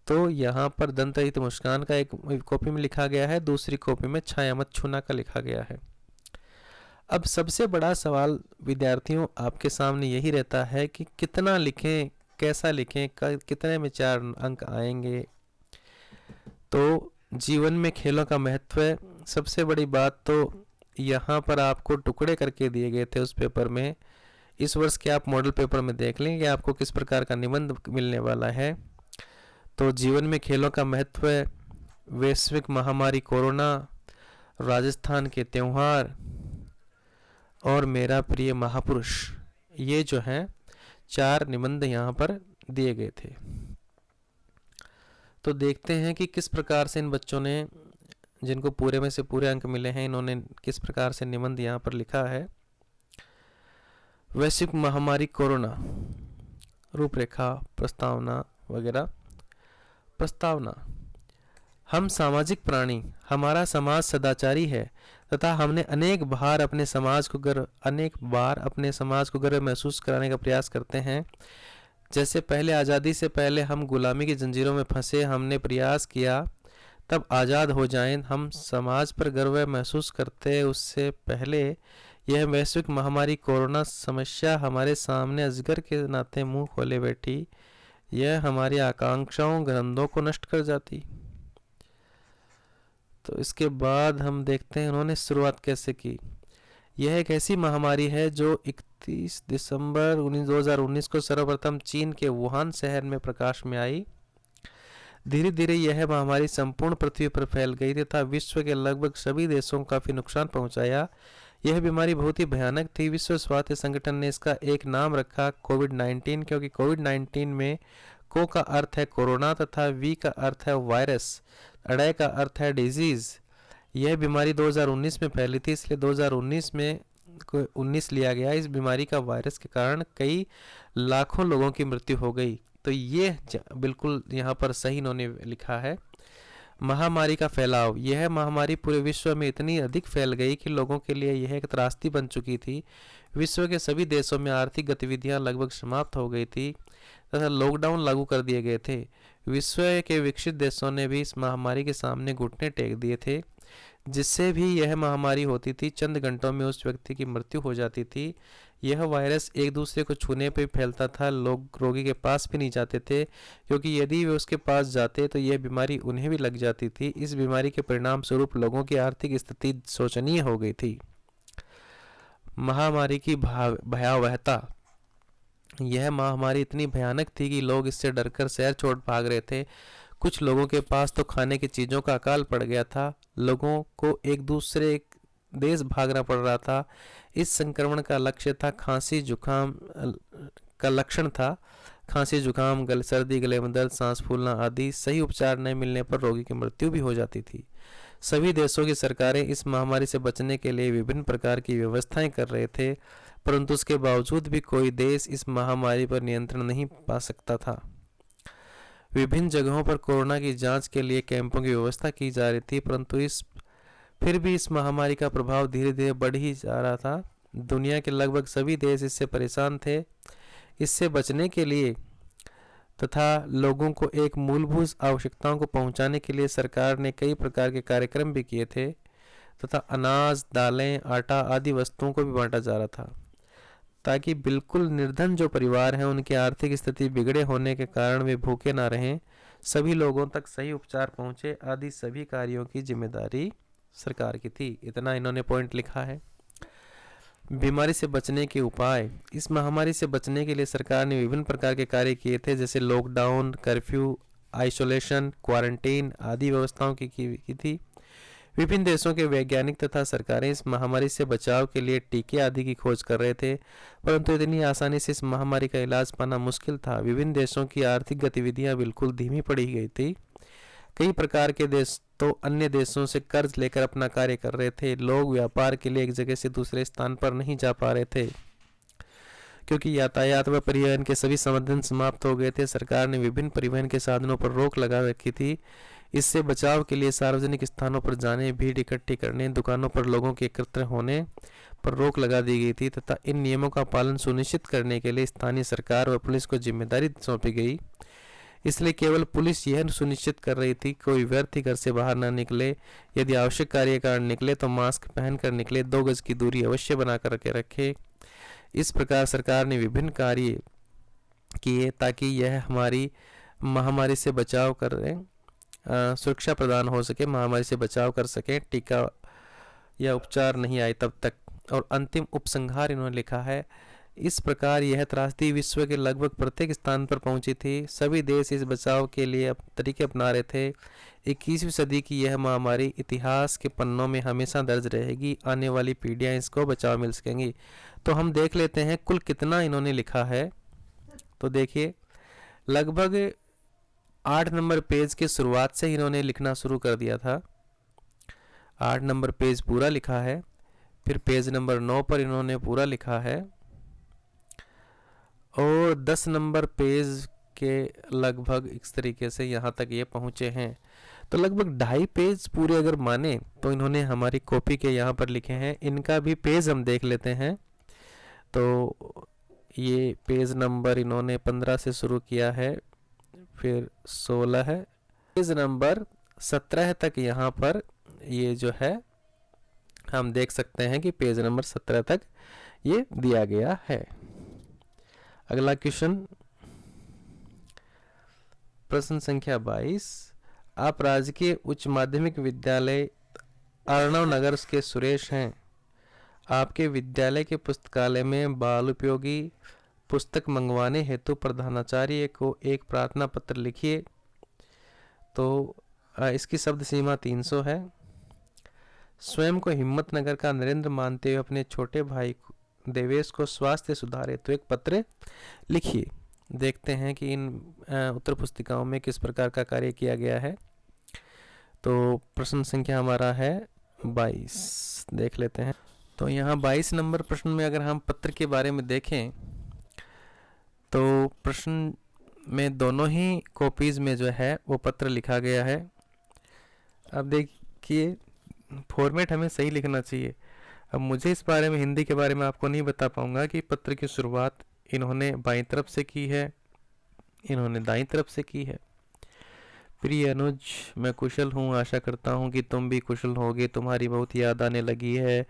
[SPEAKER 1] तो यहाँ पर दंत रहित मुस्कान का एक कॉपी में लिखा गया है, दूसरी कॉपी में छाया मत छूना का लिखा गया है। अब सबसे बड़ा सवाल विद्यार्थियों आपके सामने यही रहता है कि कितना लिखें, कैसा लिखें, कितने में 4 अंक आएंगे। तो जीवन में खेलों का महत्व है। सबसे बड़ी बात तो यहाँ पर आपको टुकड़े करके दिए गए थे उस पेपर में। इस वर्ष के आप मॉडल पेपर में देख लें कि आपको किस प्रकार का निबंध मिलने वाला है। तो जीवन में खेलों का महत्व है, वैश्विक महामारी कोरोना, राजस्थान के त्यौहार और मेरा प्रिय महापुरुष, ये जो हैं 4 निबंध यहाँ पर दिए गए थे। तो देखते हैं कि किस प्रकार से इन बच्चों ने, जिनको पूरे में से पूरे अंक मिले हैं, इन्होंने किस प्रकार से निबंध यहाँ पर लिखा है। वैश्विक महामारी कोरोना, रूपरेखा, प्रस्तावना वगैरह। प्रस्तावना। हम सामाजिक प्राणी, हमारा समाज सदाचारी है तथा हमने अनेक बार अपने समाज को गर्व महसूस कराने का प्रयास करते हैं। जैसे पहले आज़ादी से पहले हम गुलामी की जंजीरों में फंसे, हमने प्रयास किया तब आज़ाद हो जाएं। हम समाज पर गर्व महसूस करते, उससे पहले यह वैश्विक महामारी कोरोना समस्या हमारे सामने अजगर के नाते मुंह खोले बैठी। यह हमारी आकांक्षाओं, ग्रंथों को नष्ट कर जाती। तो इसके बाद हम देखते हैं उन्होंने शुरुआत कैसे की। यह एक ऐसी महामारी है जो 31 दिसंबर 2019 को सर्वप्रथम चीन के वुहान शहर में प्रकाश में आई। धीरे धीरे यह महामारी संपूर्ण पृथ्वी पर फैल गई तथा विश्व के लगभग सभी देशों को काफी नुकसान पहुंचाया। यह बीमारी बहुत ही भयानक थी। विश्व स्वास्थ्य संगठन ने इसका एक नाम रखा कोविड-19, क्योंकि कोविड-19 में को का अर्थ है कोरोना तथा वी का अर्थ है वायरस, अड़य का अर्थ है डिजीज। यह बीमारी 2019 में फैली थी, इसलिए 2019 में 19 लिया गया। इस बीमारी का वायरस के कारण कई लाखों लोगों की मृत्यु हो गई। तो ये बिल्कुल यहाँ पर सही इन्होंने लिखा है। महामारी का फैलाव। यह महामारी पूरे विश्व में इतनी अधिक फैल गई कि लोगों के लिए यह एक त्रासदी बन चुकी थी। विश्व के सभी देशों में आर्थिक गतिविधियां लगभग समाप्त हो गई थी तथा लॉकडाउन लागू कर दिए गए थे। विश्व के विकसित देशों ने भी इस महामारी के सामने घुटने टेक दिए थे। जिससे भी यह महामारी होती थी, चंद घंटों में उस व्यक्ति की मृत्यु हो जाती थी। यह वायरस एक दूसरे को छूने पर फैलता था। लोग रोगी के पास भी नहीं जाते थे, क्योंकि यदि वे उसके पास जाते तो यह बीमारी उन्हें भी लग जाती थी। इस बीमारी के परिणाम स्वरूप लोगों की आर्थिक स्थिति शोचनीय हो गई थी। महामारी की भयावहता। यह महामारी इतनी भयानक थी कि लोग इससे डरकर शहर छोड़ भाग रहे थे। कुछ लोगों के पास तो खाने की चीज़ों का अकाल पड़ गया था। लोगों को एक दूसरे देश भागना पड़ रहा था। इस संक्रमण का लक्ष्य था खांसी जुकाम का लक्षण था खांसी जुकाम, सर्दी, गले में दर्द, सांस फूलना आदि। सही उपचार न मिलने पर रोगी की मृत्यु भी हो जाती थी। सभी देशों की सरकारें इस महामारी से बचने के लिए विभिन्न प्रकार की व्यवस्थाएं कर रहे थे, परंतु उसके बावजूद भी कोई देश इस महामारी पर नियंत्रण नहीं पा सकता था। विभिन्न जगहों पर कोरोना की जांच के लिए कैंपों की व्यवस्था की जा रही थी, परंतु फिर भी इस महामारी का प्रभाव धीरे धीरे बढ़ ही जा रहा था। दुनिया के लगभग सभी देश इससे परेशान थे। इससे बचने के लिए तथा लोगों को एक मूलभूत आवश्यकताओं को पहुंचाने के लिए सरकार ने कई प्रकार के कार्यक्रम भी किए थे तथा अनाज, दालें, आटा आदि वस्तुओं को भी बांटा जा रहा था, ताकि बिल्कुल निर्धन जो परिवार हैं उनकी आर्थिक स्थिति बिगड़े होने के कारण वे भूखे ना रहें, सभी लोगों तक सही उपचार पहुंचे आदि सभी कार्यों की जिम्मेदारी सरकार की थी। इतना इन्होंने पॉइंट लिखा है। बीमारी से बचने के उपाय। इस महामारी से बचने के लिए सरकार ने विभिन्न प्रकार के कार्य किए थे, जैसे लॉकडाउन, कर्फ्यू, आइसोलेशन, क्वारंटीन आदि व्यवस्थाओं की थी। विभिन्न देशों के वैज्ञानिक तथा सरकारें इस महामारी से बचाव के लिए टीके आदि की खोज कर रहे थे, परंतु इतनी आसानी से इस महामारी का इलाज पाना मुश्किल था। विभिन्न देशों की आर्थिक गतिविधियां बिल्कुल धीमी पड़ी गई थी। कई प्रकार के देश तो अन्य देशों से कर्ज लेकर अपना कार्य कर रहे थे। लोग व्यापार के लिए एक जगह से दूसरे स्थान पर नहीं जा पा रहे थे, क्योंकि यातायात व परिवहन के सभी साधन समाप्त हो गए थे। सरकार ने विभिन्न परिवहन के साधनों पर रोक लगा रखी थी। इससे बचाव के लिए सार्वजनिक स्थानों पर जाने, भीड़ इकट्ठी करने, दुकानों पर लोगों के एकत्र होने पर रोक लगा दी गई थी तथा इन नियमों का पालन सुनिश्चित करने के लिए स्थानीय सरकार व पुलिस को जिम्मेदारी सौंपी गई। इसलिए केवल पुलिस यह सुनिश्चित कर रही थी कोई व्यक्ति घर से बाहर न निकले। यदि आवश्यक कार्य कारण निकले तो मास्क पहनकर निकले, 2 गज की दूरी अवश्य बना कर के रखे। इस प्रकार सरकार ने विभिन्न कार्य किए ताकि यह हमारी महामारी से बचाव करें, सुरक्षा प्रदान हो सके, महामारी से बचाव कर सके। टीका या उपचार नहीं आए तब तक। और अंतिम उपसंहार इन्होंने लिखा है, इस प्रकार यह त्रासदी विश्व के लगभग प्रत्येक स्थान पर पहुंची थी। सभी देश इस बचाव के लिए तरीके अपना रहे थे। 21वीं सदी की यह महामारी इतिहास के पन्नों में हमेशा दर्ज रहेगी। आने वाली पीढ़ियां इसको बचाव मिल सकेंगी। तो हम देख लेते हैं कुल कितना इन्होंने लिखा है। तो देखिए, लगभग 8 नंबर पेज के शुरुआत से इन्होंने लिखना शुरू कर दिया था। 8 नंबर पेज पूरा लिखा है। फिर पेज नंबर 9 पर इन्होंने पूरा लिखा है। और 10 नंबर पेज के लगभग इस तरीके से यहाँ तक ये पहुँचे हैं। तो लगभग 2.5 पेज पूरे अगर माने तो इन्होंने हमारी कॉपी के यहाँ पर लिखे हैं। इनका भी पेज हम देख लेते हैं। तो ये पेज नंबर इन्होंने 15 से शुरू किया है, फिर 16 है, पेज नंबर 17 तक यहाँ पर ये जो है हम देख सकते हैं कि पेज नंबर 17 तक ये दिया गया है। अगला क्वेश्चन, प्रश्न संख्या 22। आप राजकीय उच्च माध्यमिक विद्यालय अर्णव नगर के सुरेश हैं। आपके विद्यालय के पुस्तकालय में बाल उपयोगी पुस्तक मंगवाने हेतु प्रधानाचार्य को एक प्रार्थना पत्र लिखिए। तो इसकी शब्द सीमा 300 है। स्वयं को हिम्मतनगर का नरेंद्र मानते हुए अपने छोटे भाई देवेश को स्वास्थ्य सुधारे तो एक पत्र लिखिए। देखते हैं कि इन उत्तर पुस्तिकाओं में किस प्रकार का कार्य किया गया है। तो प्रश्न संख्या हमारा है 22, देख लेते हैं। तो यहाँ 22 नंबर प्रश्न में अगर हम पत्र के बारे में देखें तो प्रश्न में दोनों ही कॉपीज में जो है वो पत्र लिखा गया है। अब देखिए, फॉर्मेट हमें सही लिखना चाहिए। अब मुझे इस बारे में, हिंदी के बारे में आपको नहीं बता पाऊंगा कि पत्र की शुरुआत इन्होंने बाईं तरफ से की है, इन्होंने दाईं तरफ से की है। प्रिय अनुज, मैं कुशल हूँ, आशा करता हूँ कि तुम भी कुशल होगे। तुम्हारी बहुत याद आने लगी है।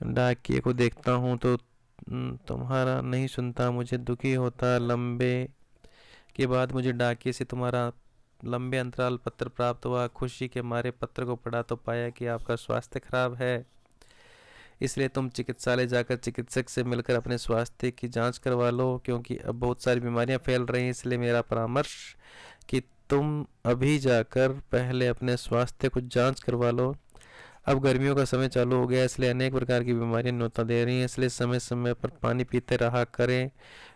[SPEAKER 1] डाकिए को देखता हूँ तो तुम्हारा नहीं सुनता, मुझे दुखी होता। लंबे के बाद मुझे डाकिए से तुम्हारा लंबे अंतराल पत्र प्राप्त हुआ। खुशी के मारे पत्र को पढ़ा तो पाया कि आपका स्वास्थ्य खराब है, इसलिए तुम चिकित्सालय जाकर चिकित्सक से मिलकर अपने स्वास्थ्य की जांच करवा लो, क्योंकि अब बहुत सारी बीमारियां फैल रही हैं। इसलिए मेरा परामर्श कि तुम अभी जाकर पहले अपने स्वास्थ्य को जांच करवा लो। अब गर्मियों का समय चालू हो गया, इसलिए अनेक प्रकार की बीमारियां न्योता दे रही हैं। इसलिए समय समय पर पानी पीते रहा करें,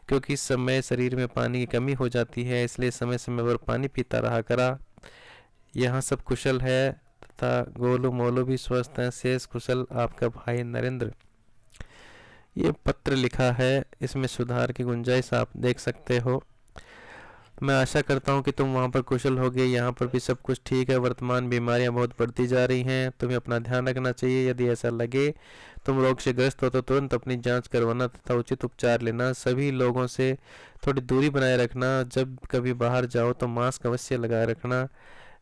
[SPEAKER 1] क्योंकि इस समय शरीर में पानी की कमी हो जाती है। इसलिए समय समय पर पानी पीता रहा करा। यहाँ सब कुशल है तथा गोलू मोलू भी स्वस्थ हैं। शेष कुशल, आपका भाई नरेंद्र। ये पत्र लिखा है, इसमें सुधार की गुंजाइश आप देख सकते हो। मैं आशा करता हूँ कि तुम वहाँ पर कुशल होगे। यहाँ पर भी सब कुछ ठीक है। वर्तमान बीमारियाँ बहुत बढ़ती जा रही हैं, तुम्हें अपना ध्यान रखना चाहिए। यदि ऐसा लगे तुम रोग से ग्रस्त हो तो तुरंत अपनी जांच करवाना तथा उचित उपचार लेना। सभी लोगों से थोड़ी दूरी बनाए रखना। जब कभी बाहर जाओ तो मास्क अवश्य लगाए रखना।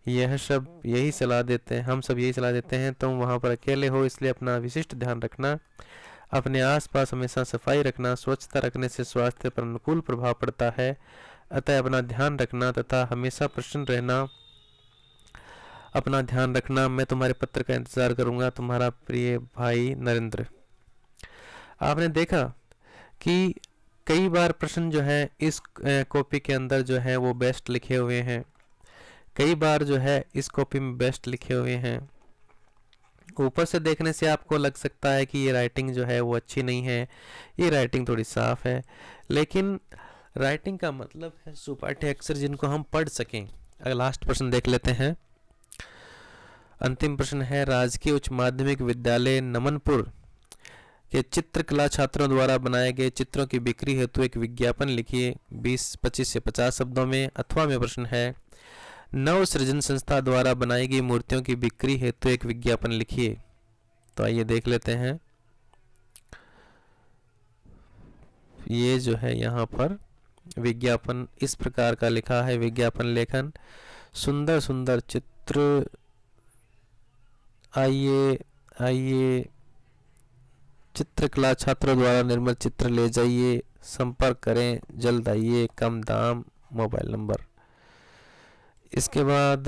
[SPEAKER 1] यह सब यही सलाह देते हैं, हम सब यही सलाह देते हैं। तुम वहाँ पर अकेले हो, इसलिए अपना विशिष्ट ध्यान रखना। अपने आसपास हमेशा सफाई रखना। स्वच्छता रखने से स्वास्थ्य पर अनुकूल प्रभाव पड़ता है, अतः अपना ध्यान रखना तथा हमेशा प्रसन्न रहना। अपना ध्यान रखना। मैं तुम्हारे पत्र का इंतजार करूंगा। तुम्हारा प्रिय भाई नरेंद्र। आपने देखा कि कई बार प्रश्न जो है इस कॉपी के अंदर जो है वो बेस्ट लिखे हुए हैं, कई बार जो है इस कॉपी में बेस्ट लिखे हुए हैं। ऊपर से देखने से आपको लग सकता है कि ये राइटिंग जो है वो अच्छी नहीं है, ये राइटिंग थोड़ी साफ है, लेकिन राइटिंग का मतलब है सुपाठ्य अक्षर जिनको हम पढ़ सकें। अगर लास्ट प्रश्न देख लेते हैं। अंतिम प्रश्न है, राजकीय उच्च माध्यमिक विद्यालय नमनपुर के चित्रकला छात्रों द्वारा बनाए गए चित्रों की बिक्री हेतु एक विज्ञापन लिखिए। 20, 25 से 50 शब्दों में। अथवा में प्रश्न है, नव सृजन संस्था द्वारा बनाई गई मूर्तियों की बिक्री हेतु एक विज्ञापन लिखिए। तो आइए देख लेते हैं। ये जो है यहाँ पर विज्ञापन इस प्रकार का लिखा है। विज्ञापन लेखन, सुंदर सुंदर चित्र। आइए आइए, चित्रकला छात्रों द्वारा निर्मित चित्र ले जाइए। संपर्क करें, जल्द आइए, कम दाम, मोबाइल नंबर। इसके बाद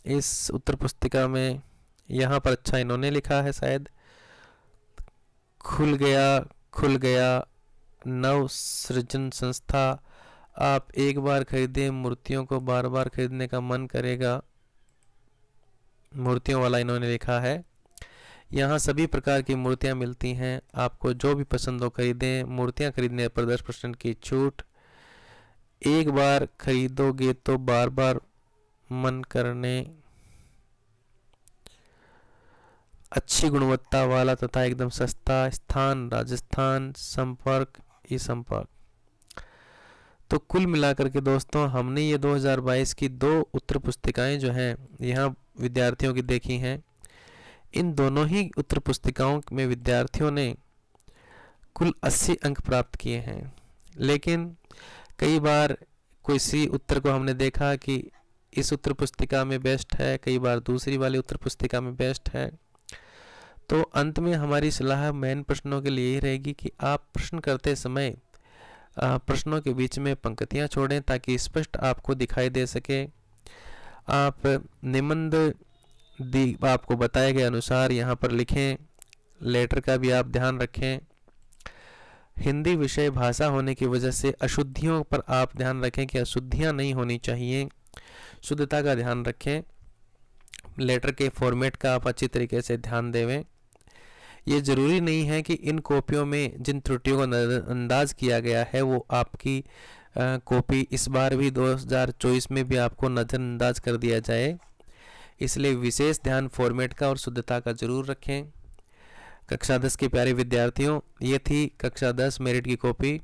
[SPEAKER 1] इस उत्तर पुस्तिका में यहाँ पर अच्छा इन्होंने लिखा है शायद, खुल गया नव सृजन संस्था। आप एक बार खरीदें, मूर्तियों को बार बार खरीदने का मन करेगा। मूर्तियों वाला इन्होंने लिखा है। यहाँ सभी प्रकार की मूर्तियाँ मिलती हैं, आपको जो भी पसंद हो खरीदें। मूर्तियाँ खरीदने पर 10% की छूट। एक बार खरीदोगे तो बार बार मन करने। अच्छी गुणवत्ता वाला तथा एकदम सस्ता। स्थान राजस्थान। संपर्क ई संपर्क। तो कुल मिलाकर के दोस्तों हमने ये 2022 की 2 उत्तर पुस्तिकाएं जो हैं यहाँ विद्यार्थियों की देखी हैं। इन दोनों ही उत्तर पुस्तिकाओं में विद्यार्थियों ने कुल 80 अंक प्राप्त किए हैं। लेकिन कई बार किसी उत्तर को हमने देखा कि इस उत्तर पुस्तिका में बेस्ट है, कई बार दूसरी वाली उत्तर पुस्तिका में बेस्ट है। तो अंत में हमारी सलाह मेन प्रश्नों के लिए ही रहेगी कि आप प्रश्न करते समय प्रश्नों के बीच में पंक्तियां छोड़ें ताकि स्पष्ट आपको दिखाई दे सके। आप निबंध आपको बताए गए अनुसार यहाँ पर लिखें। लेटर का भी आप ध्यान रखें। हिंदी विषय भाषा होने की वजह से अशुद्धियों पर आप ध्यान रखें कि अशुद्धियाँ नहीं होनी चाहिए, शुद्धता का ध्यान रखें। लेटर के फॉर्मेट का आप अच्छी तरीके से ध्यान देवें। ये ज़रूरी नहीं है कि इन कॉपियों में जिन त्रुटियों को नज़रअंदाज किया गया है वो आपकी कॉपी इस बार भी 2024 में भी आपको नज़रअंदाज कर दिया जाए। इसलिए विशेष ध्यान फॉर्मेट का और शुद्धता का ज़रूर रखें। कक्षा 10 के प्यारे विद्यार्थियों, ये थी कक्षा 10 मेरिट की कॉपी।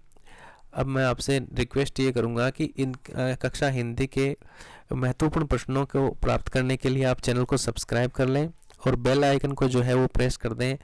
[SPEAKER 1] अब मैं आपसे रिक्वेस्ट ये करूँगा कि इन कक्षा हिंदी के महत्वपूर्ण प्रश्नों को प्राप्त करने के लिए आप चैनल को सब्सक्राइब कर लें और बेल आइकन को जो है वो प्रेस कर दें।